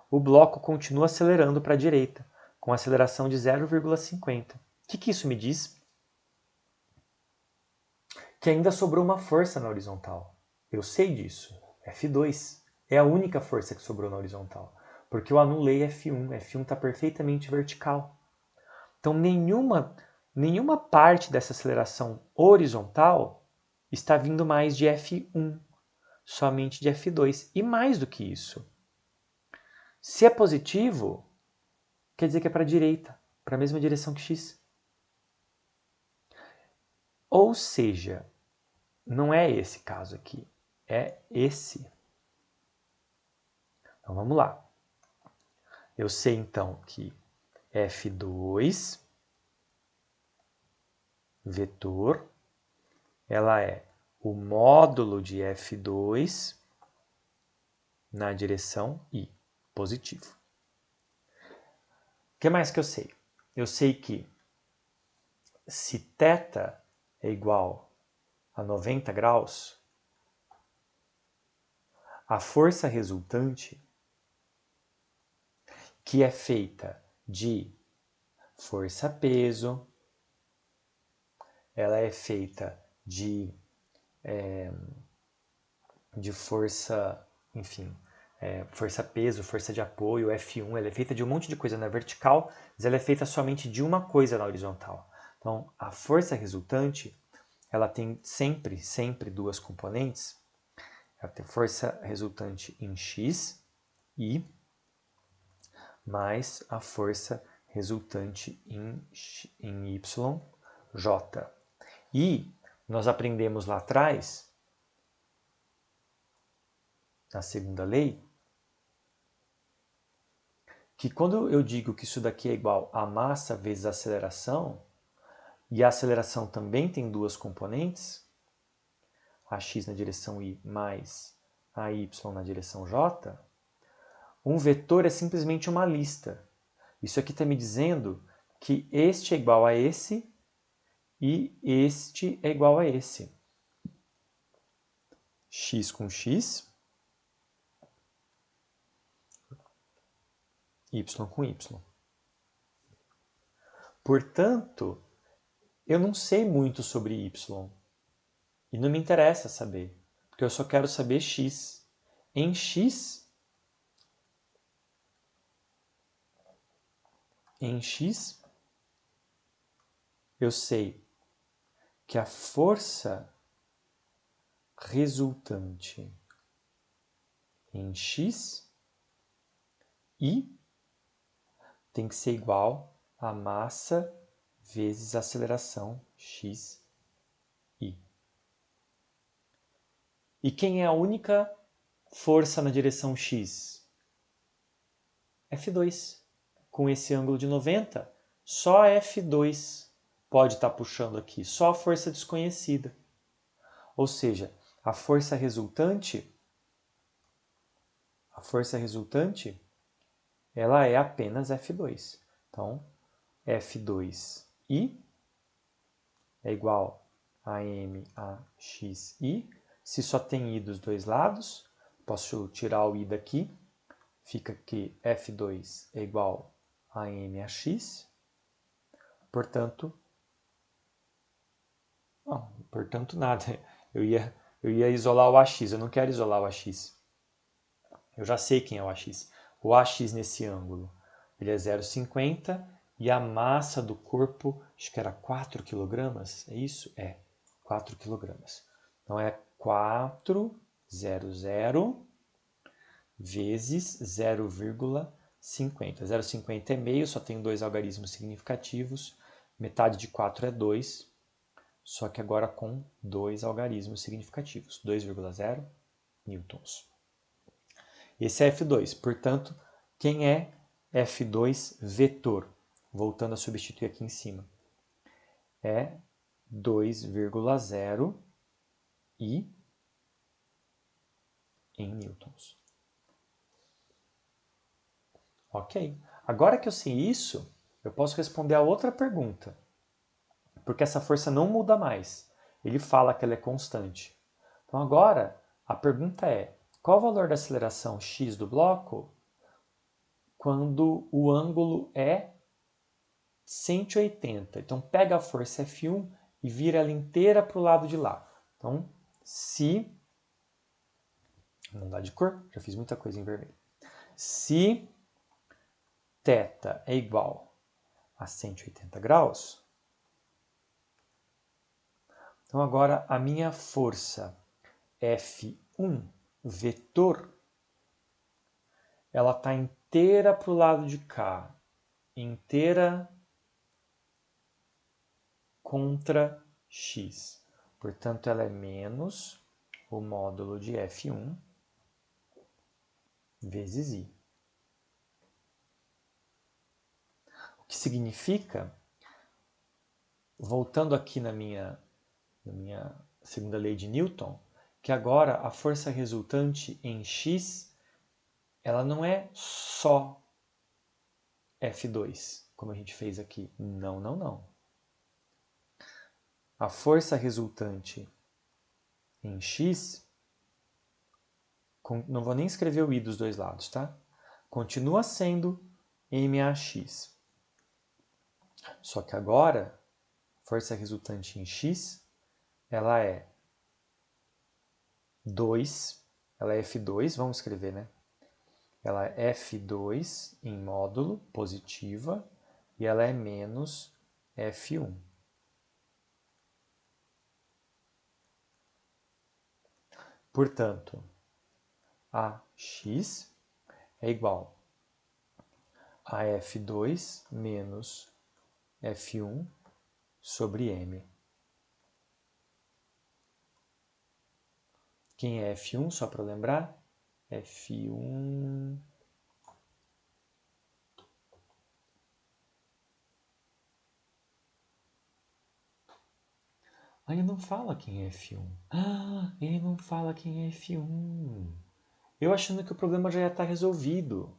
o bloco continua acelerando para a direita, com aceleração de 0,50. O que isso me diz? Que ainda sobrou uma força na horizontal. Eu sei disso. F2 é a única força que sobrou na horizontal, porque eu anulei F1. F1 está perfeitamente vertical. Então nenhuma parte dessa aceleração horizontal está vindo mais de F1, somente de F2. E mais do que isso, se é positivo, quer dizer que é para a direita, para a mesma direção que x. Ou seja, não é esse caso aqui, é esse. Então vamos lá. Eu sei então que F2 vetor, ela é o módulo de F2 na direção I, positivo. O que mais que eu sei? Eu sei que se θ é igual a 90 graus, a força resultante, que é feita de força-peso, ela é feita de força, enfim, força-peso, força de apoio, F1, ela é feita de um monte de coisa na vertical, mas ela é feita somente de uma coisa na horizontal. Então, a força resultante, ela tem sempre duas componentes. Ela tem força resultante em x, I, mais a força resultante em y, j. E nós aprendemos lá atrás, na segunda lei, que quando eu digo que isso daqui é igual a massa vezes a aceleração, e a aceleração também tem duas componentes, AX na direção Y mais AY na direção J, um vetor é simplesmente uma lista. Isso aqui está me dizendo que este é igual a esse e este é igual a esse. X com X, Y com Y. Portanto, eu não sei muito sobre Y. E não me interessa saber, porque eu só quero saber X. Em X, eu sei que a força resultante em X I tem que ser igual a massa vezes a aceleração x i. E quem é a única força na direção x? F2. Com esse ângulo de 90, só F2 pode estar puxando aqui, só a força desconhecida. Ou seja, a força resultante, ela é apenas F2. Então, F2i é igual a MAXI. Se só tem I dos dois lados, posso tirar o I daqui. Fica que F2 é igual a MAX. Portanto, nada. Eu ia isolar o AX, eu não quero isolar o AX. Eu já sei quem é o AX. O AX nesse ângulo, ele é 0,50 e a massa do corpo, acho que era 4 kg, é isso? É, 4 kg. Então é 400 vezes 0,50. 0,50 é meio, só tenho dois algarismos significativos. Metade de 4 é 2, só que agora com dois algarismos significativos. 2,0 newtons. Esse é F2. Portanto, quem é F2 vetor? Voltando a substituir aqui em cima. É 2,0 I em newtons. Ok. Agora que eu sei isso, eu posso responder a outra pergunta. Porque essa força não muda mais. Ele fala que ela é constante. Então agora, a pergunta é, qual o valor da aceleração x do bloco quando o ângulo é 180? Então pega a força F1 e vira ela inteira para o lado de lá. Então, se... Vou mudar de cor, já fiz muita coisa em vermelho. Se θ é igual a 180 graus, então agora a minha força F1 vetor, ela está inteira para o lado de cá, inteira contra x. Portanto, ela é menos o módulo de F1 vezes I. O que significa, voltando aqui na minha segunda lei de Newton, que agora a força resultante em x, ela não é só F2, como a gente fez aqui. Não, não, não. A força resultante em x, não vou nem escrever o i dos dois lados, tá? Continua sendo MAX. Só que agora, força resultante em x, ela é 2, ela é F2, vamos escrever, né? Ela é F2 em módulo, positiva, e ela é menos F1. Portanto, AX é igual a F2 menos F1 sobre M. Quem é F1, só para lembrar? F1... Ah, ele não fala quem é F1. Ah, ele não fala quem é F1. Eu achando que o problema já ia estar resolvido.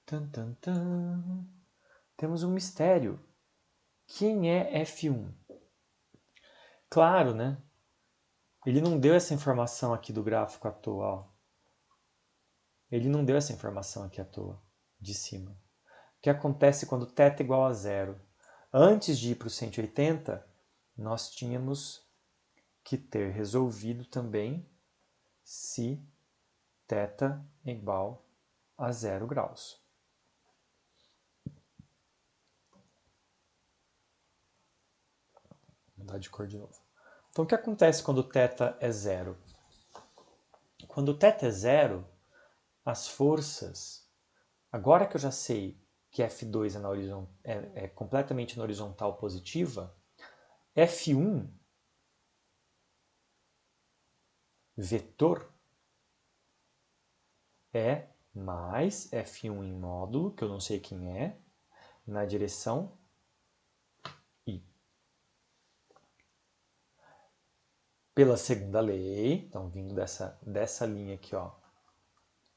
Tan, tan, tan. Temos um mistério. Quem é F1? Claro, né? Ele não deu essa informação aqui do gráfico à toa. Ó. Ele não deu essa informação aqui à toa, de cima. O que acontece quando θ é igual a zero? Antes de ir para o 180, nós tínhamos que ter resolvido também se θ é igual a 0 graus. Vou mudar de cor de novo. Então, o que acontece quando θ é zero? Quando θ é zero, as forças, agora que eu já sei que F2 é completamente na horizontal positiva, F1 vetor é mais F1 em módulo, que eu não sei quem é, na direção I. Pela segunda lei, então vindo dessa linha aqui, ó,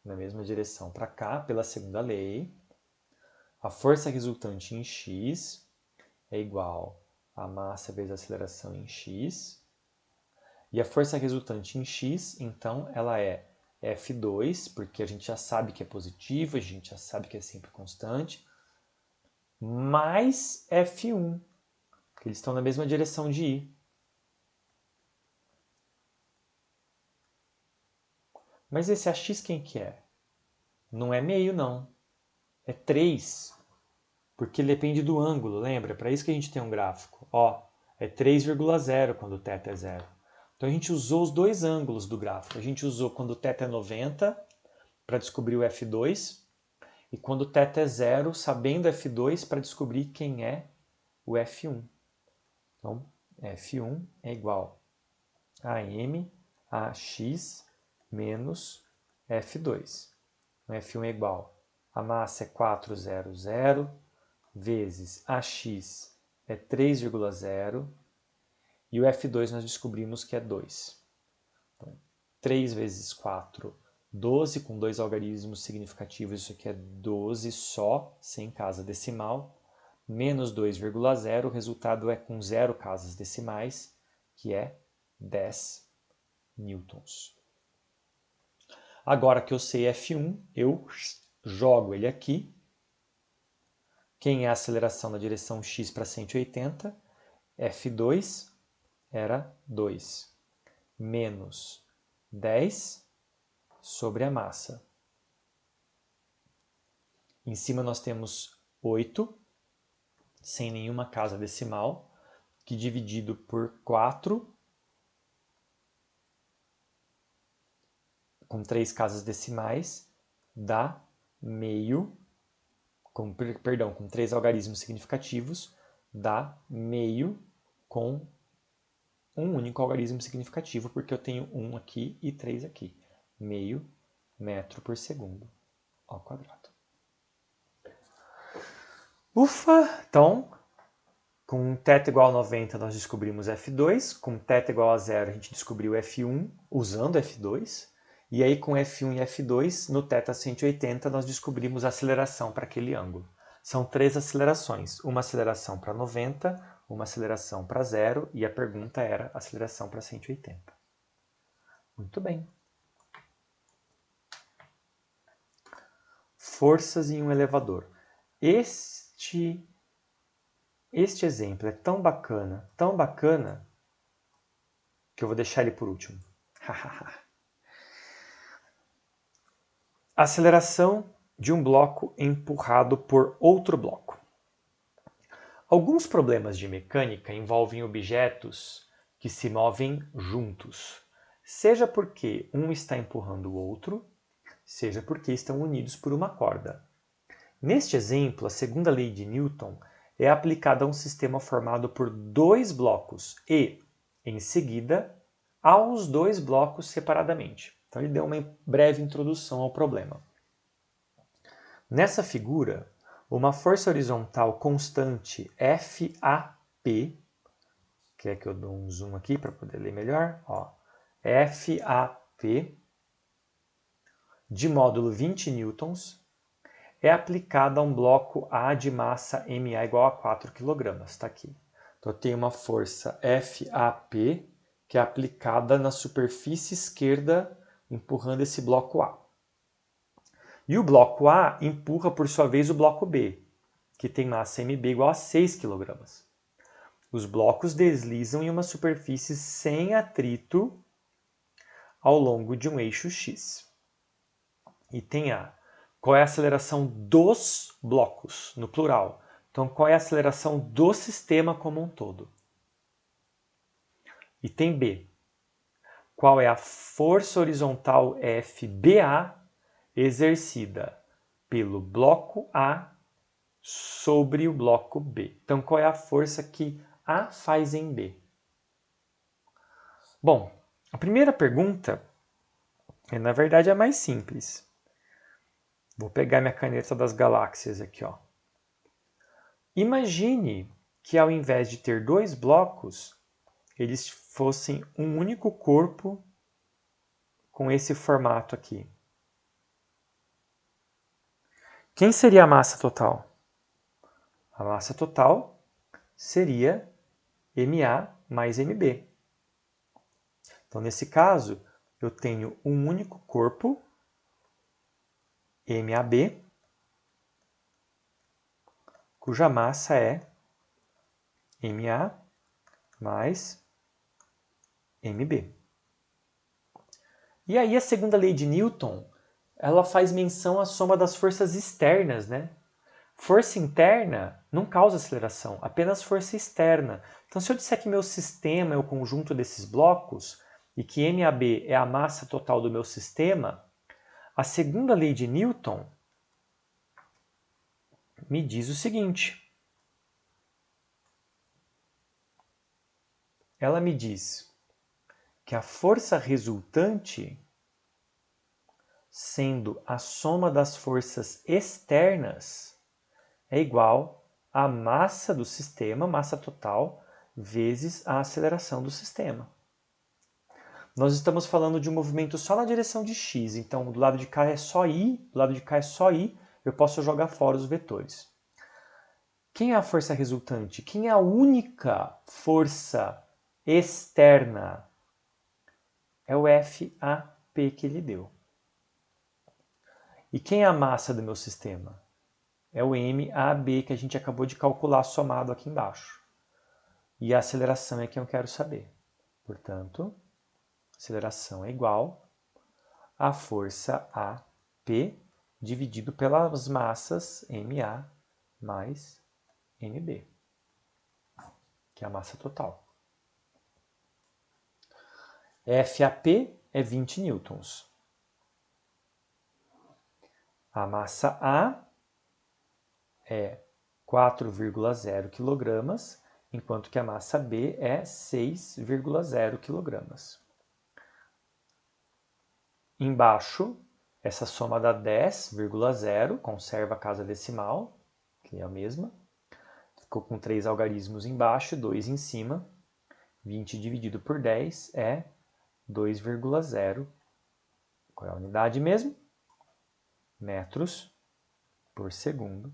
na mesma direção para cá, pela segunda lei, a força resultante em x é igual a massa vezes a aceleração em x. E a força resultante em x, então, ela é F2, porque a gente já sabe que é positiva, a gente já sabe que é sempre constante, mais F1, que eles estão na mesma direção de I. Mas esse AX quem que é? Não é meio, não. É 3, porque ele depende do ângulo, lembra? Para isso que a gente tem um gráfico. Ó, é 3,0 quando o θ é 0. Então a gente usou os dois ângulos do gráfico. A gente usou quando o θ é 90 para descobrir o F2 e quando o θ é 0, sabendo F2 para descobrir quem é o F1. Então, F1 é igual a M AX menos F2. Então, F1 é igual a massa é 400 vezes AX é 3,0 e o F2 nós descobrimos que é 2. Então, 3 vezes 4, 12, com dois algarismos significativos, isso aqui é 12 só, sem casa decimal, menos 2,0, o resultado é com 0 casas decimais, que é 10 newtons. Agora que eu sei F1, eu jogo ele aqui. Quem é a aceleração na direção x para 180? F2 era 2, menos 10 sobre a massa. Em cima nós temos 8, sem nenhuma casa decimal, que dividido por 4, com 3 casas decimais, dá meio, com 3 algarismos significativos, dá meio com um único algarismo significativo, porque eu tenho 1 aqui e 3 aqui. Meio metro por segundo ao quadrado. Ufa! Então, com θ igual a 90 nós descobrimos F2, com θ igual a 0 a gente descobriu F1 usando F2, e aí com F1 e F2 no θ 180 nós descobrimos a aceleração para aquele ângulo. São 3 acelerações, uma aceleração para 90, uma aceleração para 0 e a pergunta era aceleração para 180. Muito bem. Forças em um elevador. Este exemplo é tão bacana, que eu vou deixar ele por último. Aceleração de um bloco empurrado por outro bloco. Alguns problemas de mecânica envolvem objetos que se movem juntos, seja porque um está empurrando o outro, seja porque estão unidos por uma corda. Neste exemplo, a segunda lei de Newton é aplicada a um sistema formado por dois blocos e, em seguida, aos dois blocos separadamente. Então ele deu uma breve introdução ao problema. Nessa figura, uma força horizontal constante FAP Quer que eu dou um zoom aqui para poder ler melhor? Ó, FAP de módulo 20 newtons é aplicada a um bloco A de massa MA igual a 4 kg. Está aqui. Então, eu tenho uma força FAP que é aplicada na superfície esquerda, empurrando esse bloco A. E o bloco A empurra, por sua vez, o bloco B, que tem massa MB igual a 6 kg. Os blocos deslizam em uma superfície sem atrito ao longo de um eixo X. Item A. Qual é a aceleração dos blocos, no plural? Então, qual é a aceleração do sistema como um todo? Item B. Qual é a força horizontal FBA exercida pelo bloco A sobre o bloco B? Então, qual é a força que A faz em B? Bom, a primeira pergunta, na verdade, é mais simples. Vou pegar minha caneta das galáxias aqui, ó. Imagine que ao invés de ter dois blocos, eles fossem um único corpo com esse formato aqui. Quem seria a massa total? A massa total seria MA mais MB. Então, nesse caso, eu tenho um único corpo, MAB, cuja massa é MA mais MB. E aí a segunda lei de Newton, ela faz menção à soma das forças externas, né? Força interna não causa aceleração, apenas força externa. Então, se eu disser que meu sistema é o conjunto desses blocos e que MAB é a massa total do meu sistema, a segunda lei de Newton me diz o seguinte. Ela me diz que a força resultante, sendo a soma das forças externas, é igual à massa do sistema, massa total, vezes a aceleração do sistema. Nós estamos falando de um movimento só na direção de x, então do lado de cá é só y, do lado de cá é só y, eu posso jogar fora os vetores. Quem é a força resultante? Quem é a única força externa? É o FAP que ele deu. E quem é a massa do meu sistema? É o MAB que a gente acabou de calcular somado aqui embaixo. E a aceleração é que eu quero saber. Portanto, a aceleração é igual à força AP dividido pelas massas MA mais MB, que é a massa total. FAP é 20 newtons. A massa A é 4,0 kg, enquanto que a massa B é 6,0 kg. Embaixo, essa soma dá 10,0, conserva a casa decimal, que é a mesma. Ficou com 3 algarismos embaixo, 2 em cima. 20 dividido por 10 é 2,0. Qual é a unidade mesmo? Metros por segundo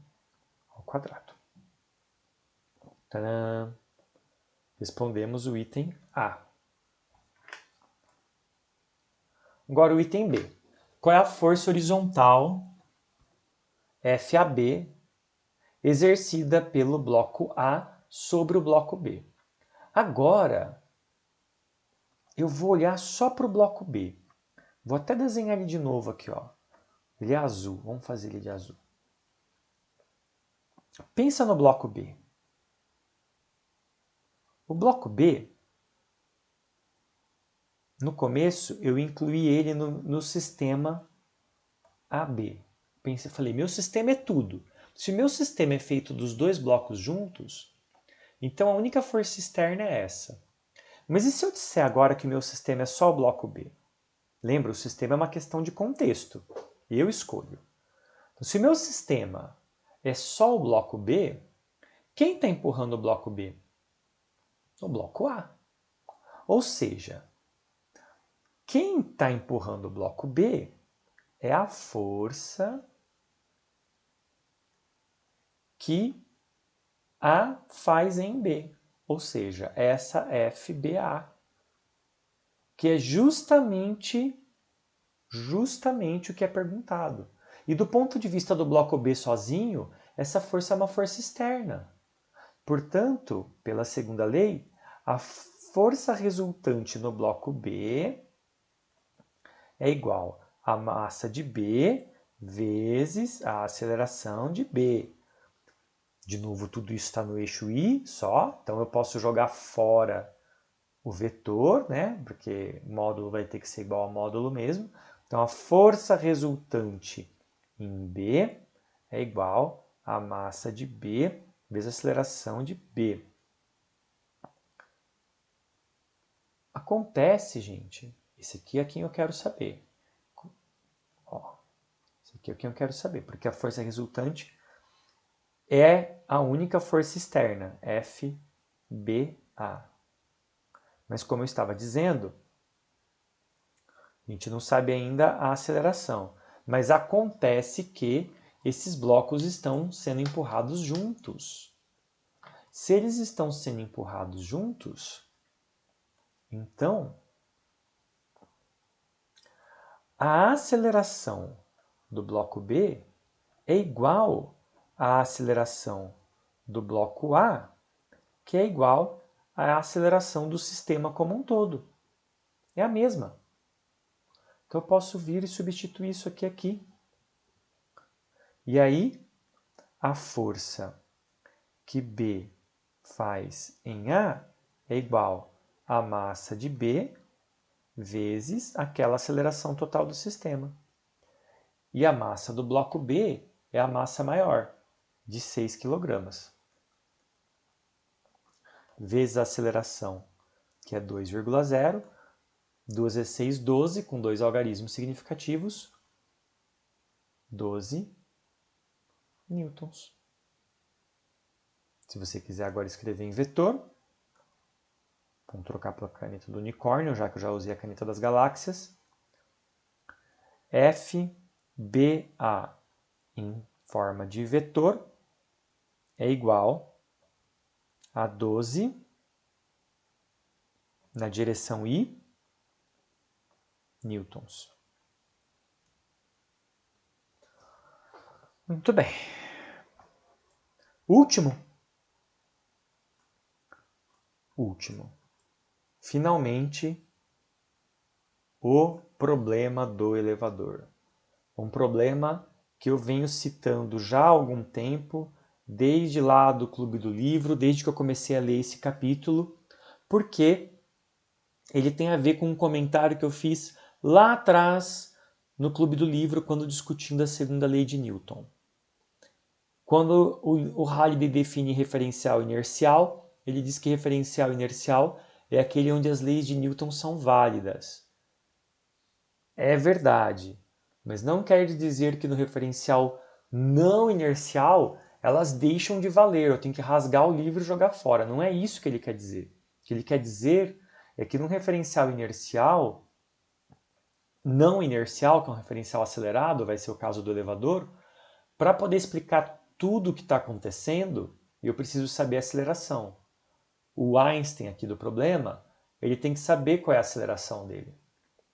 ao quadrado. Tadã! Respondemos o item A. Agora o item B. Qual é a força horizontal FAB exercida pelo bloco A sobre o bloco B? Agora, eu vou olhar só para o bloco B. Vou até desenhar ele de novo aqui, ó. Ele é azul. Vamos fazer ele de azul. Pensa no bloco B. O bloco B, no começo, eu incluí ele no sistema AB. Falei, meu sistema é tudo. Se o meu sistema é feito dos dois blocos juntos, então a única força externa é essa. Mas e se eu disser agora que meu sistema é só o bloco B? Lembra, o sistema é uma questão de contexto. Eu escolho. Então, se o meu sistema é só o bloco B, quem está empurrando o bloco B? no bloco A. Ou seja, quem está empurrando o bloco B é a força que A faz em B. Ou seja, essa FBA, que é justamente o que é perguntado. E do ponto de vista do bloco B sozinho, essa força é uma força externa. Portanto, pela segunda lei, a força resultante no bloco B é igual à massa de B vezes a aceleração de B. De novo, tudo isso está no eixo Y só, então eu posso jogar fora o vetor, né? Porque módulo vai ter que ser igual a módulo mesmo. Então, a força resultante em B é igual à massa de B vezes a aceleração de B. Acontece, gente, esse aqui é quem eu quero saber. Ó, esse aqui é quem eu quero saber, porque a força resultante é a única força externa, FBA. Mas como eu estava dizendo, a gente não sabe ainda a aceleração. Mas acontece que esses blocos estão sendo empurrados juntos. Se eles estão sendo empurrados juntos, então a aceleração do bloco B é igual à aceleração do bloco A, que é igual à aceleração do sistema como um todo. É a mesma. Então eu posso vir e substituir isso aqui. E aí, a força que B faz em A é igual à massa de B vezes aquela aceleração total do sistema. E a massa do bloco B é a massa maior, de 6 kg. Vezes a aceleração, que é 2,0. 2 vezes 6, 12, com dois algarismos significativos. 12 newtons. Se você quiser agora escrever em vetor, vamos trocar pela caneta do unicórnio, já que eu já usei a caneta das galáxias. FBA em forma de vetor é igual a 12 na direção Y newtons. Muito bem. Último. Finalmente, o problema do elevador. Um problema que eu venho citando já há algum tempo, desde lá do Clube do Livro, desde que eu comecei a ler esse capítulo, porque ele tem a ver com um comentário que eu fiz lá atrás no Clube do Livro, quando discutindo a segunda lei de Newton. Quando o Halliday define referencial inercial, ele diz que referencial inercial é aquele onde as leis de Newton são válidas. É verdade, mas não quer dizer que no referencial não inercial elas deixam de valer, eu tenho que rasgar o livro e jogar fora. Não é isso que ele quer dizer. O que ele quer dizer é que no referencial inercial, não inercial, que é um referencial acelerado, vai ser o caso do elevador, para poder explicar tudo o que está acontecendo, eu preciso saber a aceleração. O Einstein aqui do problema, ele tem que saber qual é a aceleração dele.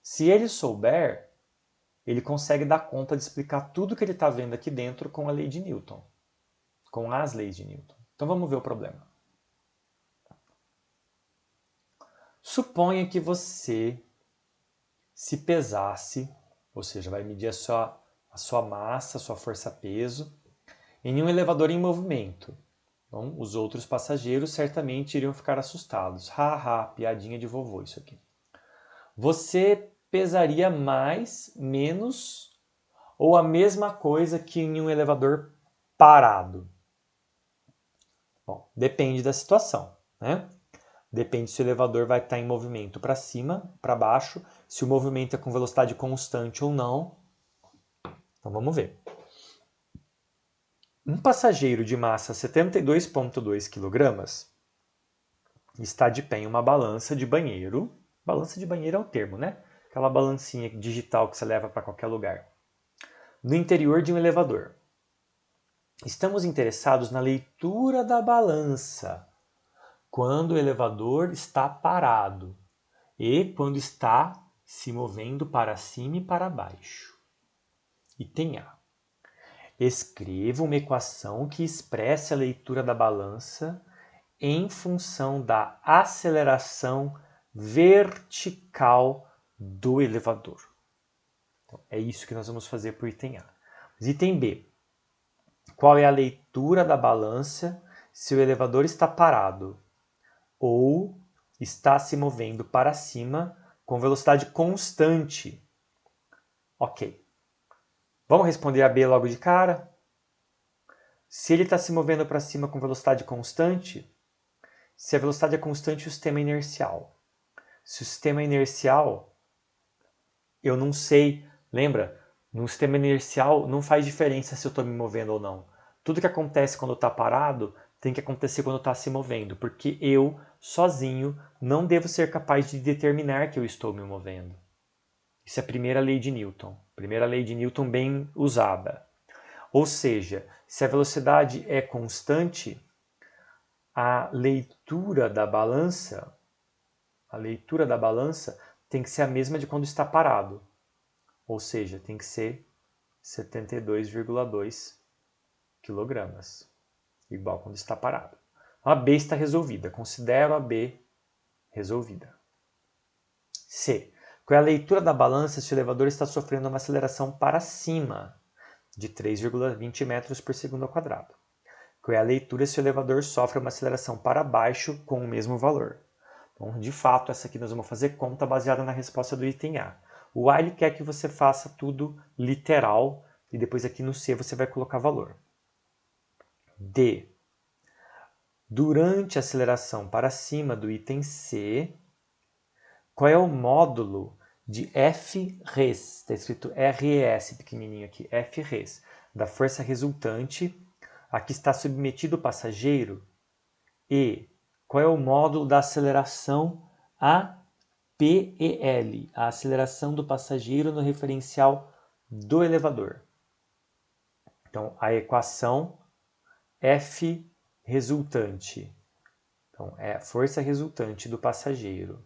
Se ele souber, ele consegue dar conta de explicar tudo que ele está vendo aqui dentro com a lei de Newton, com as leis de Newton. Então vamos ver o problema. Suponha que você se pesasse, ou seja, vai medir a sua massa, a sua força-peso, em um elevador em movimento. Então, os outros passageiros certamente iriam ficar assustados. Haha, piadinha de vovô isso aqui. Você pesaria mais, menos ou a mesma coisa que em um elevador parado? Bom, depende da situação, né? Depende se o elevador vai estar em movimento para cima, para baixo, se o movimento é com velocidade constante ou não. Então vamos ver. Um passageiro de massa 72,2 kg está de pé em uma balança de banheiro. Balança de banheiro é o termo, né? Aquela balancinha digital que você leva para qualquer lugar. No interior de um elevador. Estamos interessados na leitura da balança quando o elevador está parado e quando está se movendo para cima e para baixo. Item A. Escreva uma equação que expresse a leitura da balança em função da aceleração vertical do elevador. Então, é isso que nós vamos fazer para o item A. Mas item B. Qual é a leitura da balança se o elevador está parado ou está se movendo para cima com velocidade constante? Ok. Vamos responder a B logo de cara? Se ele está se movendo para cima com velocidade constante, se a velocidade é constante, o sistema é inercial. Se o sistema é inercial, eu não sei. Lembra? No sistema inercial não faz diferença se eu estou me movendo ou não. Tudo que acontece quando está parado tem que acontecer quando está se movendo, porque eu, sozinho, não devo ser capaz de determinar que eu estou me movendo. Isso é a primeira lei de Newton. Primeira lei de Newton bem usada. Ou seja, se a velocidade é constante, a leitura da balança tem que ser a mesma de quando está parado. Ou seja, tem que ser 72,2 kg, igual quando está parado. A B está resolvida. Considero a B resolvida. C. Qual é a leitura da balança se o elevador está sofrendo uma aceleração para cima de 3,20 metros por segundo ao quadrado? Qual é a leitura se o elevador sofre uma aceleração para baixo com o mesmo valor? Então, de fato, essa aqui nós vamos fazer conta baseada na resposta do item A. O A ele quer que você faça tudo literal e depois aqui no C você vai colocar valor. D. Durante a aceleração para cima do item C, qual é o módulo de F-res? Está escrito RES pequenininho aqui, F-res, da força resultante a que está submetido o passageiro. E qual é o módulo da aceleração APEL, a aceleração do passageiro no referencial do elevador? Então, a equação F resultante, então é a força resultante do passageiro,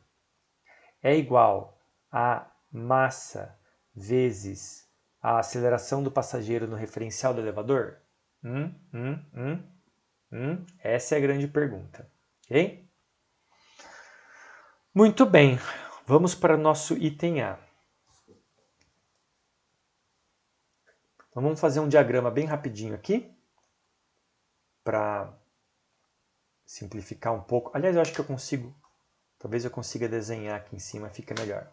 é igual a massa vezes a aceleração do passageiro no referencial do elevador? Essa é a grande pergunta. Ok? Muito bem, vamos para o nosso item A. Então vamos fazer um diagrama bem rapidinho aqui, para simplificar um pouco. Aliás, eu acho que eu consigo, talvez eu consiga desenhar aqui em cima, fica melhor.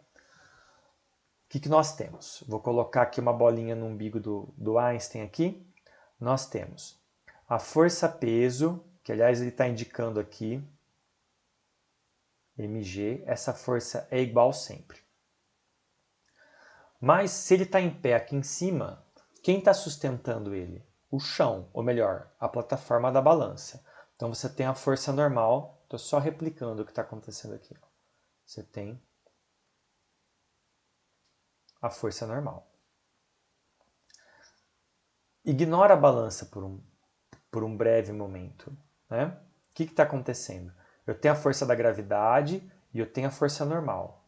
O que nós temos? Vou colocar aqui uma bolinha no umbigo do Einstein aqui. Nós temos a força-peso, que aliás ele está indicando aqui, mg, essa força é igual sempre. Mas se ele está em pé aqui em cima, quem está sustentando ele? O chão, ou melhor, a plataforma da balança. Então você tem a força normal, estou só replicando o que está acontecendo aqui. Você tem a força normal. Ignora a balança por um breve momento. Né? O que está acontecendo? Eu tenho a força da gravidade e eu tenho a força normal.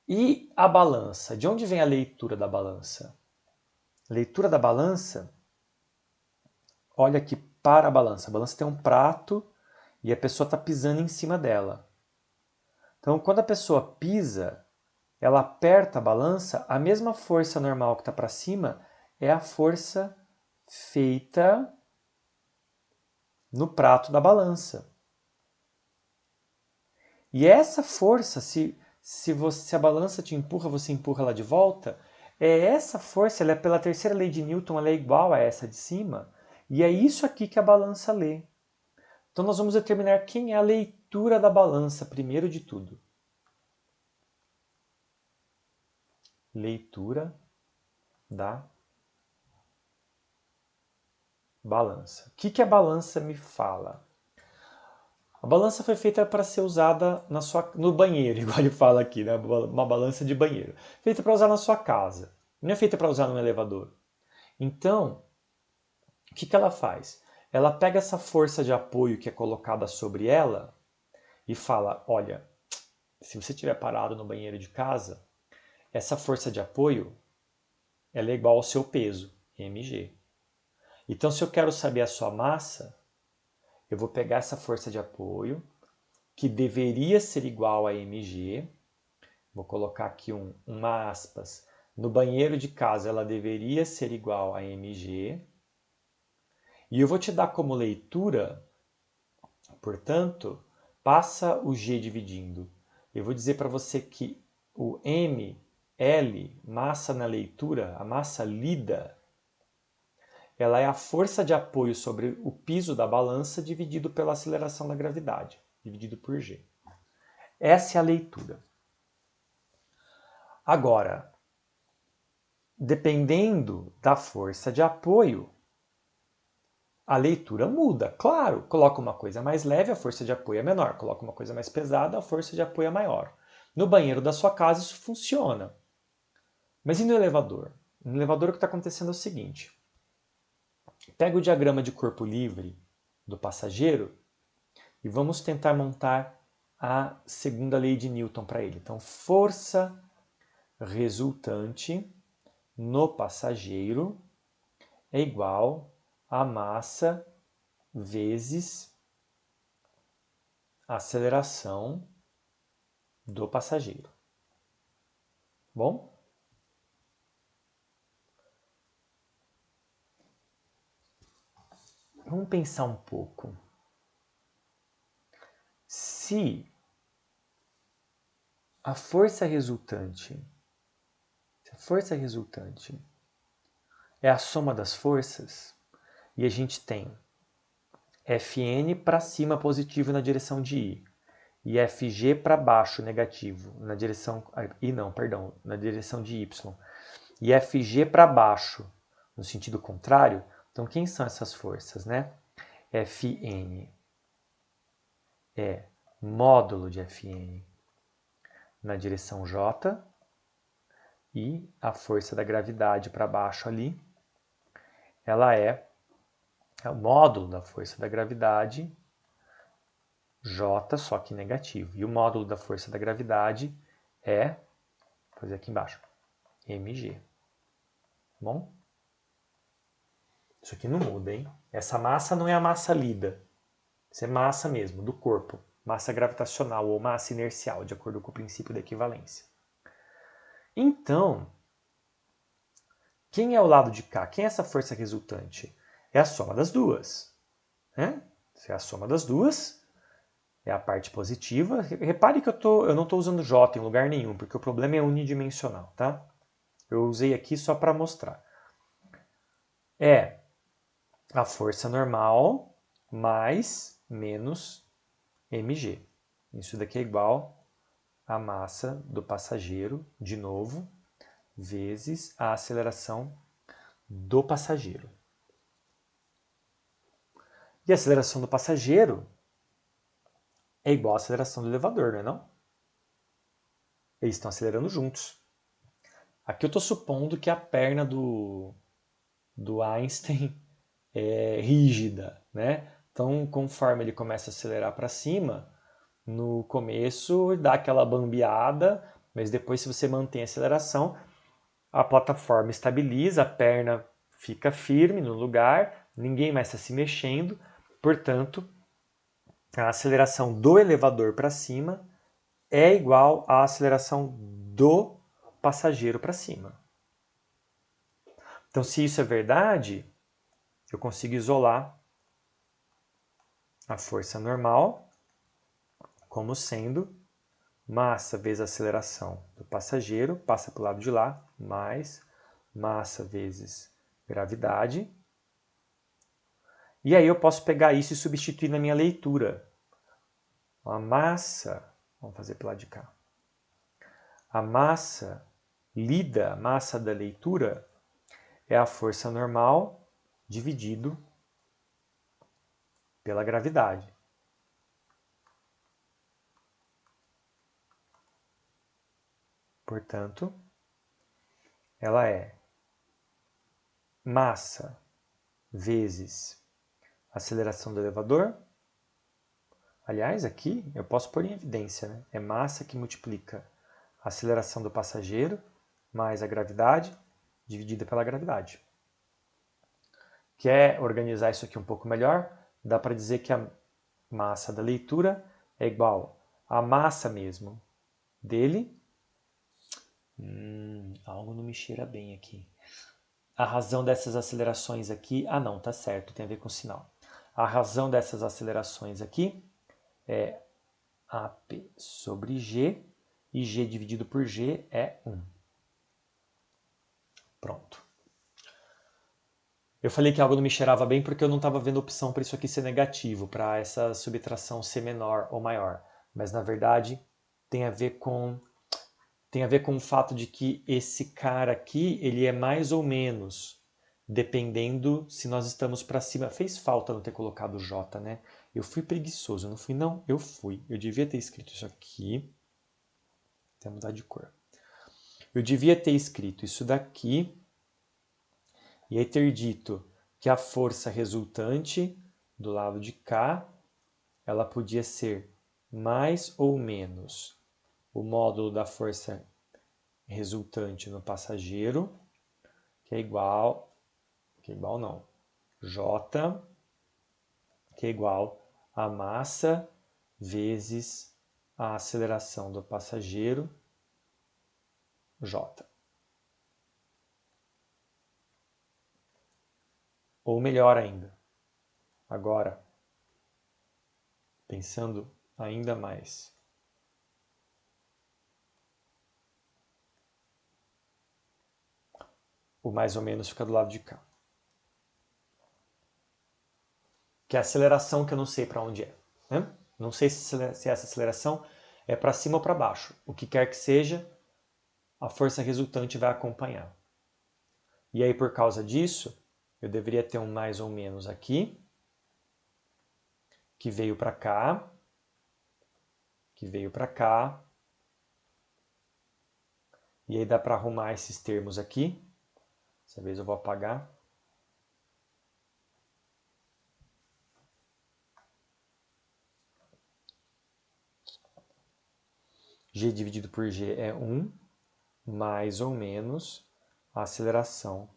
E a balança? De onde vem a leitura da balança? A leitura da balança, olha aqui para a balança. A balança tem um prato e a pessoa está pisando em cima dela. Então, quando a pessoa pisa, ela aperta a balança, a mesma força normal que está para cima é a força feita no prato da balança. E essa força, se a balança te empurra, você empurra ela de volta, essa força, ela é pela terceira lei de Newton, ela é igual a essa de cima, e é isso aqui que a balança lê. Então nós vamos determinar quem é a leitura da balança, primeiro de tudo. Leitura da balança. O que a balança me fala? A balança foi feita para ser usada no banheiro, igual ele fala aqui, né? Uma balança de banheiro. Feita para usar na sua casa. Não é feita para usar no elevador. Então, o que ela faz? Ela pega essa força de apoio que é colocada sobre ela e fala, olha, se você estiver parado no banheiro de casa, essa força de apoio ela é igual ao seu peso, mg. Então, se eu quero saber a sua massa, eu vou pegar essa força de apoio, que deveria ser igual a mg, vou colocar aqui uma aspas, no banheiro de casa ela deveria ser igual a mg, e eu vou te dar como leitura, portanto, passa o g dividindo. Eu vou dizer para você que o ml, massa na leitura, a massa lida, ela é a força de apoio sobre o piso da balança dividido pela aceleração da gravidade, dividido por g. Essa é a leitura. Agora, dependendo da força de apoio, a leitura muda. Claro, coloca uma coisa mais leve, a força de apoio é menor. Coloca uma coisa mais pesada, a força de apoio é maior. No banheiro da sua casa isso funciona. Mas e no elevador? No elevador o que está acontecendo é o seguinte. Pega o diagrama de corpo livre do passageiro e vamos tentar montar a segunda lei de Newton para ele. Então, força resultante no passageiro é igual a massa vezes a aceleração do passageiro. Bom? Vamos pensar um pouco. Se a força resultante é a soma das forças, e a gente tem Fn para cima positivo na direção de I, e Fg para baixo negativo na direção na direção de Y, e Fg para baixo no sentido contrário. Então quem são essas forças, né? Fn é módulo de Fn na direção J, e a força da gravidade para baixo ali, ela é o módulo da força da gravidade J, só que negativo. E o módulo da força da gravidade é, vou fazer aqui embaixo, mg. Bom? Isso aqui não muda, hein? Essa massa não é a massa lida. Isso é massa mesmo, do corpo. Massa gravitacional ou massa inercial, de acordo com o princípio da equivalência. Então, quem é o lado de cá? Quem é essa força resultante? É a soma das duas. Né? Se é a soma das duas, é a parte positiva. Repare que eu não estou usando J em lugar nenhum, porque o problema é unidimensional, tá? Eu usei aqui só para mostrar. É a força normal mais menos mg. Isso daqui é igual a massa do passageiro, de novo, vezes a aceleração do passageiro. E a aceleração do passageiro é igual à aceleração do elevador, não é não? Eles estão acelerando juntos. Aqui eu estou supondo que a perna do Einstein é rígida, né? Então, conforme ele começa a acelerar para cima, no começo dá aquela bambeada, mas depois, se você mantém a aceleração, a plataforma estabiliza, a perna fica firme no lugar, ninguém mais está se mexendo, portanto, a aceleração do elevador para cima é igual à aceleração do passageiro para cima. Então, se isso é verdade, eu consigo isolar a força normal como sendo massa vezes a aceleração do passageiro, passa para o lado de lá, mais massa vezes gravidade. E aí eu posso pegar isso e substituir na minha leitura. A massa, vamos fazer para o lado de cá. A massa lida, a massa da leitura, é a força normal dividido pela gravidade. Portanto, ela é massa vezes aceleração do elevador. Aliás, aqui eu posso pôr em evidência, né? É massa que multiplica a aceleração do passageiro mais a gravidade dividida pela gravidade. Quer organizar isso aqui um pouco melhor? Dá para dizer que a massa da leitura é igual à massa mesmo dele. Algo não me cheira bem aqui. A razão dessas acelerações aqui... Ah, não, tá certo, tem a ver com o sinal. A razão dessas acelerações aqui é AP sobre G, e G dividido por G é 1. Pronto. Eu falei que algo não me cheirava bem porque eu não estava vendo opção para isso aqui ser negativo, para essa subtração ser menor ou maior. Mas, na verdade, tem a ver com o fato de que esse cara aqui, ele é mais ou menos, dependendo se nós estamos para cima. Fez falta não ter colocado J, né? Eu fui preguiçoso, não fui? Não, eu fui. Eu devia ter escrito isso aqui. Até mudar de cor. Eu devia ter escrito isso daqui e aí ter dito que a força resultante do lado de cá, ela podia ser mais ou menos o módulo da força resultante no passageiro, que é igual não, J, que é igual a massa vezes a aceleração do passageiro, J. Ou melhor ainda, agora, pensando ainda mais, o mais ou menos fica do lado de cá. Que é a aceleração que eu não sei para onde é. Né? Não sei se essa aceleração é para cima ou para baixo. O que quer que seja, a força resultante vai acompanhar. E aí, por causa disso, eu deveria ter um mais ou menos aqui, que veio para cá, e aí dá para arrumar esses termos aqui. Dessa vez eu vou apagar. G dividido por G é 1, mais ou menos a aceleração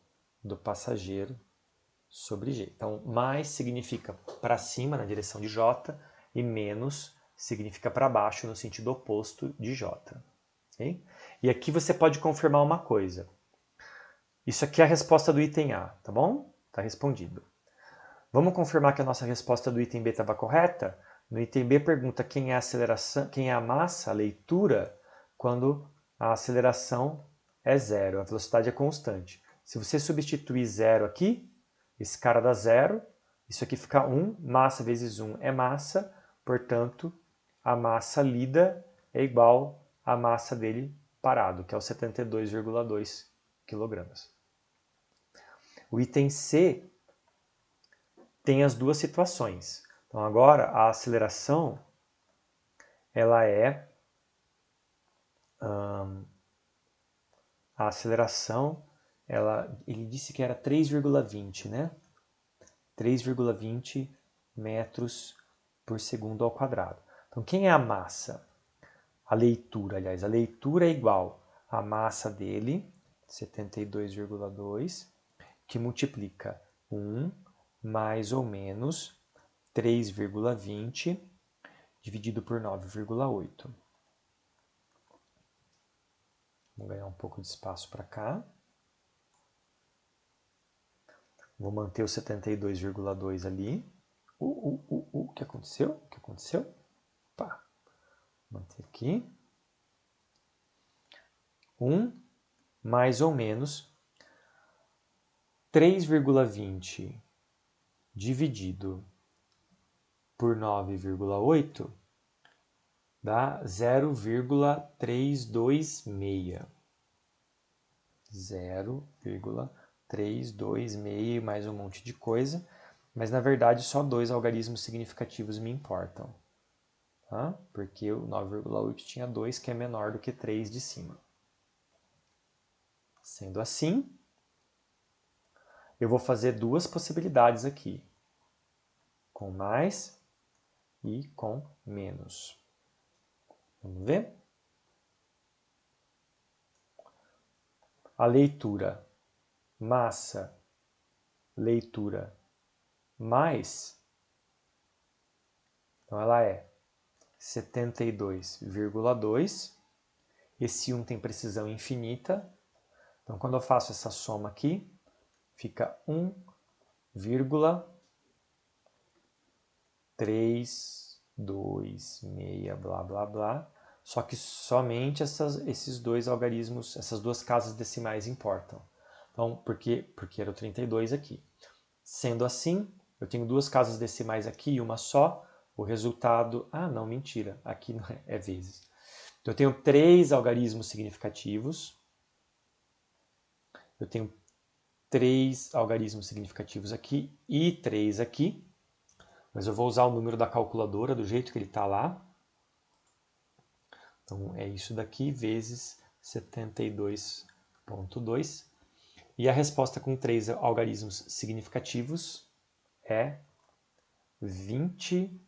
do passageiro sobre G. Então, mais significa para cima, na direção de J, e menos significa para baixo, no sentido oposto de J. Okay? E aqui você pode confirmar uma coisa. Isso aqui é a resposta do item A, tá bom? Está respondido. Vamos confirmar que a nossa resposta do item B estava correta? No item B pergunta quem é a aceleração, quem é a massa, a leitura, quando a aceleração é zero, a velocidade é constante. Se você substituir zero aqui, esse cara dá zero, isso aqui fica 1, massa vezes 1 é massa, portanto, a massa lida é igual à massa dele parado, que é o 72,2 kg. O item C tem as duas situações. Então agora a aceleração ela é ele disse que era 3,20, né? 3,20 metros por segundo ao quadrado. Então quem é a massa? A leitura, aliás, a leitura é igual à massa dele, 72,2, que multiplica 1 mais ou menos 3,20 dividido por 9,8. Vou ganhar um pouco de espaço para cá. Vou manter o 72,2 ali. O que aconteceu? O que aconteceu? Pá. Manter aqui. 1 mais ou menos 3,20 dividido por 9,8 dá 0,326. 0,326 mais um monte de coisa, mas na verdade só dois algarismos significativos me importam. Tá? Porque o 9,8 tinha 2, que é menor do que 3 de cima. Sendo assim, eu vou fazer duas possibilidades aqui, com mais e com menos. Vamos ver? A leitura massa, leitura mais, então ela é 72,2. Esse 1 tem precisão infinita. Então, quando eu faço essa soma aqui, fica 1,326, blá, blá, blá. Só que somente esses dois algarismos, essas duas casas decimais importam. Então, porque era o 32 aqui. Sendo assim, eu tenho duas casas decimais aqui e uma só. O resultado... Ah, não, mentira. Aqui não é vezes. Então, eu tenho 3 algarismos significativos. Eu tenho 3 algarismos significativos aqui e 3 aqui. Mas eu vou usar o número da calculadora do jeito que ele está lá. Então, é isso daqui vezes 72,2. E a resposta com 3 algarismos significativos é 20...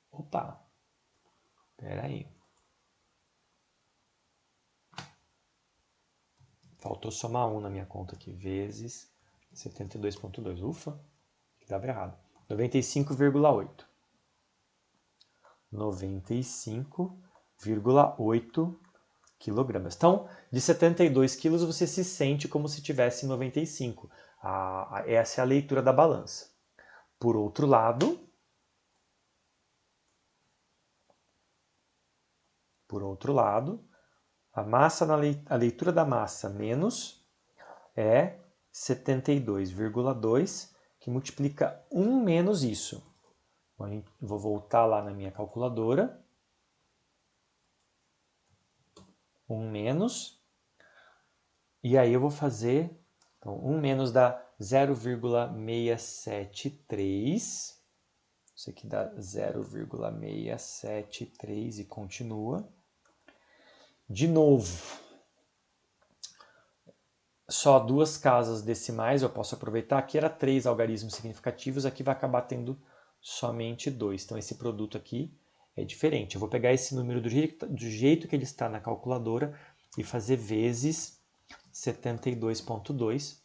Opa! Espera aí. Faltou somar 1 na minha conta aqui, vezes 72,2. Ufa, dava errado. 95,8. 95,8 quilogramas. Então, de 72 quilos você se sente como se tivesse 95. Essa é a leitura da balança. Por outro lado, a leitura da massa menos é 72,2, que multiplica 1 menos isso. Vou voltar lá na minha calculadora. 1 menos. E aí eu vou fazer... Então, 1 menos dá 0,673. Isso aqui dá 0,673 e continua. De novo, só duas casas decimais eu posso aproveitar. Aqui era 3 algarismos significativos, aqui vai acabar tendo somente 2. Então esse produto aqui é diferente. Eu vou pegar esse número do jeito que ele está na calculadora e fazer vezes 72,2.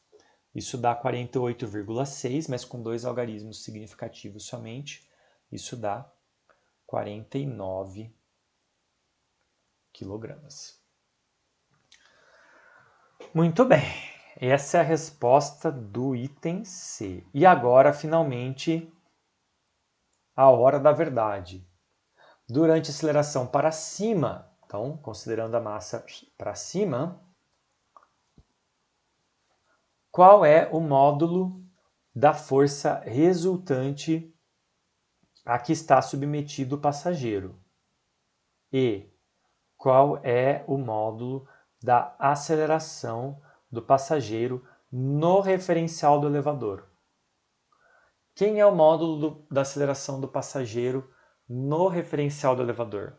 Isso dá 48,6, mas com 2 algarismos significativos somente, isso dá 49 quilogramas. Muito bem, essa é a resposta do item C. E agora, finalmente, a hora da verdade. Durante a aceleração para cima, então, considerando a massa para cima, qual é o módulo da força resultante a que está submetido o passageiro? E qual é o módulo da aceleração do passageiro no referencial do elevador? Quem é o módulo da aceleração do passageiro no referencial do elevador?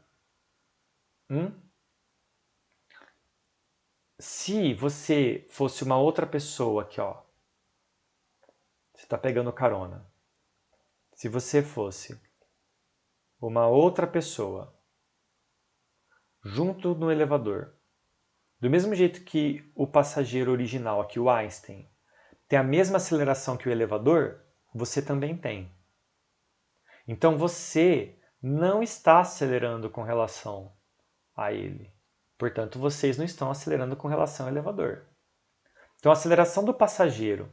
Se você fosse uma outra pessoa aqui, ó, você está pegando carona. Se você fosse uma outra pessoa junto no elevador, do mesmo jeito que o passageiro original, aqui o Einstein, tem a mesma aceleração que o elevador, você também tem. Então você não está acelerando com relação a ele. Portanto, vocês não estão acelerando com relação ao elevador. Então a aceleração do passageiro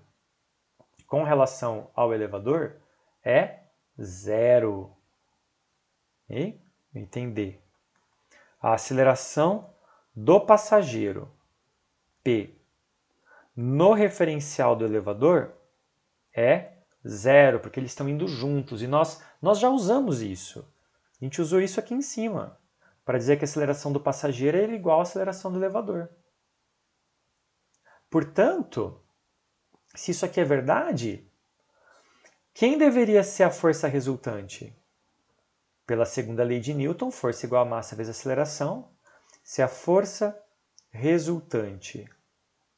com relação ao elevador é 0. E entender. A aceleração do passageiro P no referencial do elevador é 0, porque eles estão indo juntos. E nós já usamos isso. A gente usou isso aqui em cima, para dizer que a aceleração do passageiro é igual à aceleração do elevador. Portanto, se isso aqui é verdade, quem deveria ser a força resultante? Pela segunda lei de Newton, força igual a massa vezes aceleração. Se a força resultante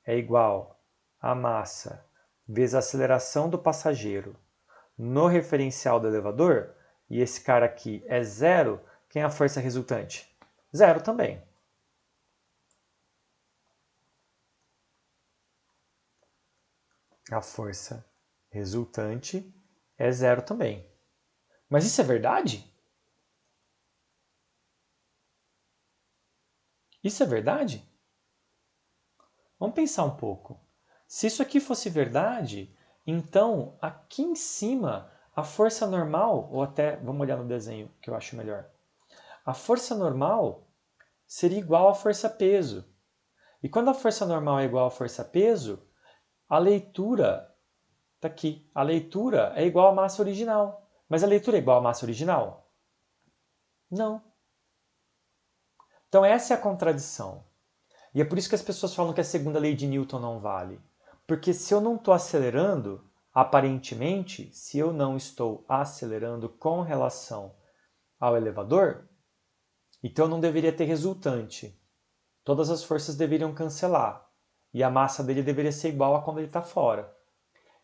é igual à massa vezes a aceleração do passageiro no referencial do elevador, e esse cara aqui é zero, quem é a força resultante? Zero também. A força resultante é zero também. Mas isso é verdade? Isso é verdade? Vamos pensar um pouco. Se isso aqui fosse verdade, então aqui em cima a força normal, ou até, vamos olhar no desenho que eu acho melhor. A força normal seria igual à força peso. E quando a força normal é igual à força peso, a leitura está aqui. A leitura é igual à massa original. Mas a leitura é igual à massa original? Não. Então essa é a contradição. E é por isso que as pessoas falam que a segunda lei de Newton não vale. Porque se eu não estou acelerando, aparentemente, se eu não estou acelerando com relação ao elevador, então eu não deveria ter resultante. Todas as forças deveriam cancelar. E a massa dele deveria ser igual a quando ele está fora.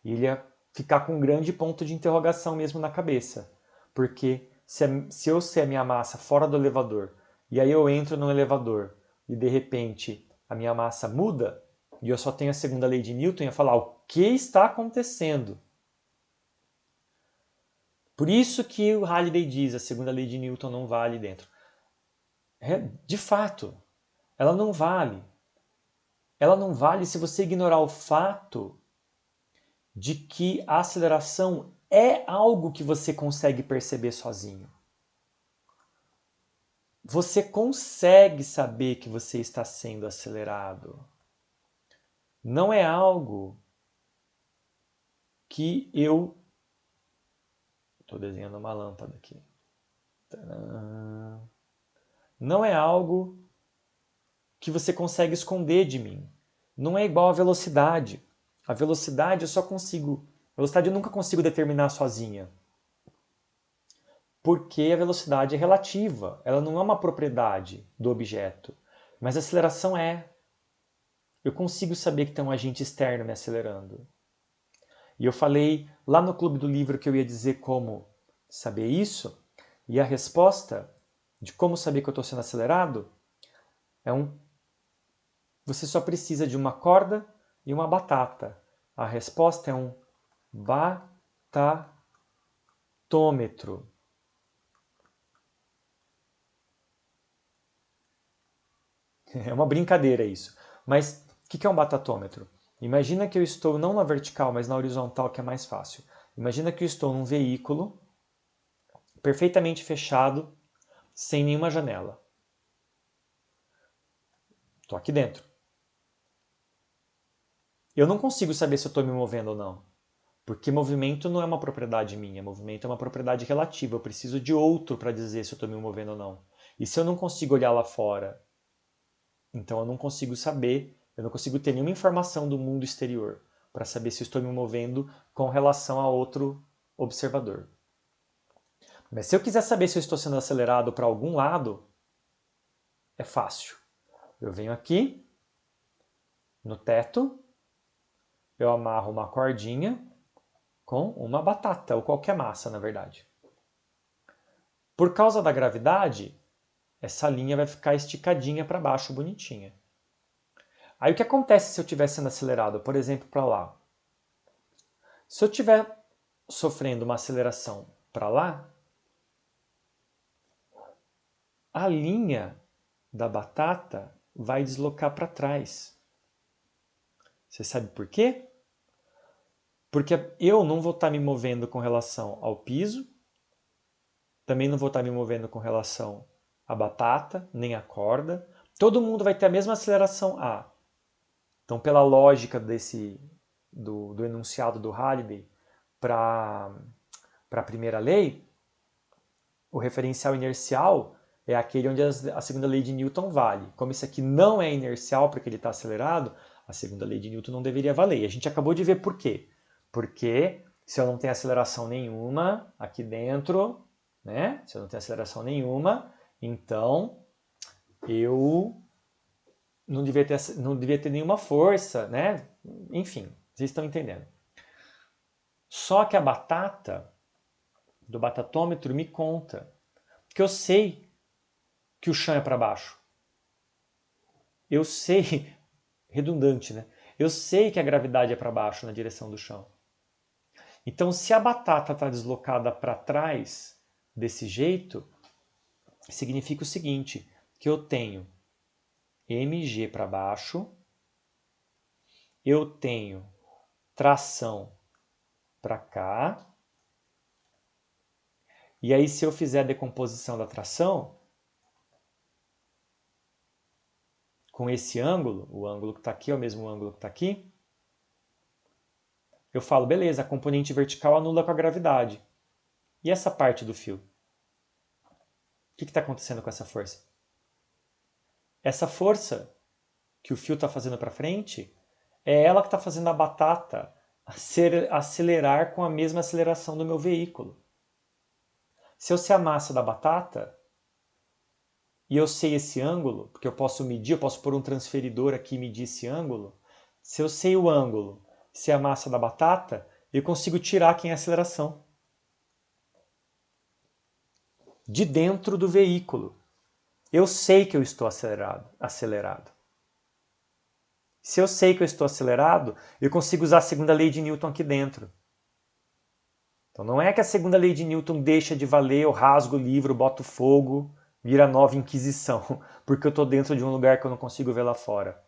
E ele ia ficar com um grande ponto de interrogação mesmo na cabeça. Porque se eu sei a minha massa fora do elevador, e aí eu entro no elevador, e de repente a minha massa muda, e eu só tenho a segunda lei de Newton, eu ia falar, o que está acontecendo? Por isso que o Halliday diz, a segunda lei de Newton não vale dentro. De fato, ela não vale. Ela não vale se você ignorar o fato de que a aceleração é algo que você consegue perceber sozinho. Você consegue saber que você está sendo acelerado. Não é algo que eu... Estou desenhando uma lâmpada aqui. Não é algo que você consegue esconder de mim. Não é igual à velocidade. A velocidade eu só consigo... A velocidade eu nunca consigo determinar sozinha. Porque a velocidade é relativa. Ela não é uma propriedade do objeto. Mas a aceleração é. Eu consigo saber que tem um agente externo me acelerando. E eu falei lá no Clube do Livro que eu ia dizer como saber isso, e a resposta de como saber que eu estou sendo acelerado é você só precisa de uma corda e uma batata. A resposta é um batatômetro. É uma brincadeira isso. Mas o que é um batatômetro? Imagina que eu estou não na vertical, mas na horizontal, que é mais fácil. Imagina que eu estou num veículo perfeitamente fechado, sem nenhuma janela. Estou aqui dentro. Eu não consigo saber se eu estou me movendo ou não. Porque movimento não é uma propriedade minha, movimento é uma propriedade relativa. Eu preciso de outro para dizer se eu estou me movendo ou não. E se eu não consigo olhar lá fora, então eu não consigo saber, eu não consigo ter nenhuma informação do mundo exterior para saber se eu estou me movendo com relação a outro observador. Mas se eu quiser saber se eu estou sendo acelerado para algum lado, é fácil. Eu venho aqui no teto, eu amarro uma cordinha com uma batata, ou qualquer massa, na verdade. Por causa da gravidade, essa linha vai ficar esticadinha para baixo, bonitinha. Aí o que acontece se eu estiver sendo acelerado, por exemplo, para lá? Se eu estiver sofrendo uma aceleração para lá, a linha da batata vai deslocar para trás. Você sabe por quê? Porque eu não vou estar me movendo com relação ao piso, também não vou estar me movendo com relação à batata, nem à corda. Todo mundo vai ter a mesma aceleração A. Então, pela lógica do enunciado do Halliday para a primeira lei, o referencial inercial é aquele onde a segunda lei de Newton vale. Como isso aqui não é inercial porque ele está acelerado, a segunda lei de Newton não deveria valer. E a gente acabou de ver por quê. Porque se eu não tenho aceleração nenhuma aqui dentro, né? Se eu não tenho aceleração nenhuma, então eu não devia ter nenhuma força, né? Enfim, vocês estão entendendo. Só que a batata, do batatômetro, me conta que eu sei que o chão é para baixo. Eu sei, redundante, né? Eu sei que a gravidade é para baixo na direção do chão. Então, se a batata está deslocada para trás desse jeito, significa o seguinte, que eu tenho mg para baixo, eu tenho tração para cá, e aí se eu fizer a decomposição da tração, com esse ângulo, o ângulo que está aqui é o mesmo ângulo que está aqui, eu falo, beleza, a componente vertical anula com a gravidade. E essa parte do fio? O que está acontecendo com essa força? Essa força que o fio está fazendo para frente é ela que está fazendo a batata acelerar com a mesma aceleração do meu veículo. Se eu sei a massa da batata e eu sei esse ângulo, porque eu posso medir, eu posso pôr um transferidor aqui e medir esse ângulo, se eu sei o ângulo, sei a massa da batata, eu consigo tirar quem é a aceleração de dentro do veículo. Eu sei que eu estou acelerado. Se eu sei que eu estou acelerado, eu consigo usar a segunda lei de Newton aqui dentro. Então não é que a segunda lei de Newton deixa de valer, eu rasgo o livro, boto fogo, vira nova Inquisição, porque eu estou dentro de um lugar que eu não consigo ver lá fora.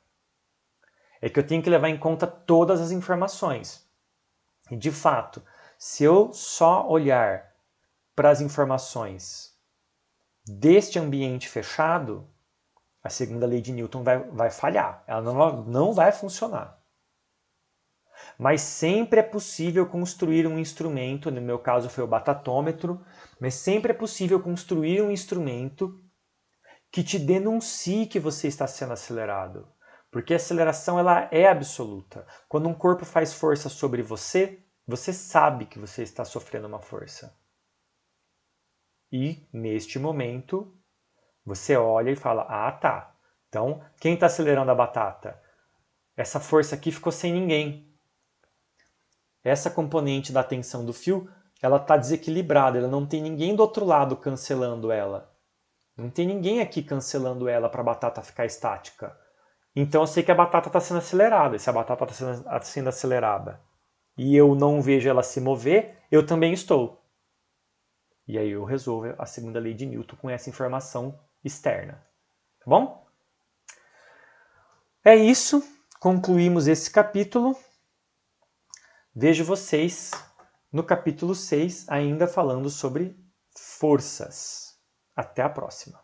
É que eu tenho que levar em conta todas as informações. E de fato, se eu só olhar para as informações deste ambiente fechado, a segunda lei de Newton vai falhar, ela não vai funcionar. Mas sempre é possível construir um instrumento, no meu caso foi o batatômetro, mas sempre é possível construir um instrumento que te denuncie que você está sendo acelerado. Porque a aceleração ela é absoluta. Quando um corpo faz força sobre você, você sabe que você está sofrendo uma força. E, neste momento, você olha e fala, ah tá, então quem está acelerando a batata? Essa força aqui ficou sem ninguém. Essa componente da tensão do fio, ela está desequilibrada, ela não tem ninguém do outro lado cancelando ela. Não tem ninguém aqui cancelando ela para a batata ficar estática. Então eu sei que a batata está sendo acelerada. E se a batata está sendo acelerada e eu não vejo ela se mover, eu também estou. E aí eu resolvo a segunda lei de Newton com essa informação externa. Tá bom? É isso. Concluímos esse capítulo. Vejo vocês no capítulo 6, ainda falando sobre forças. Até a próxima.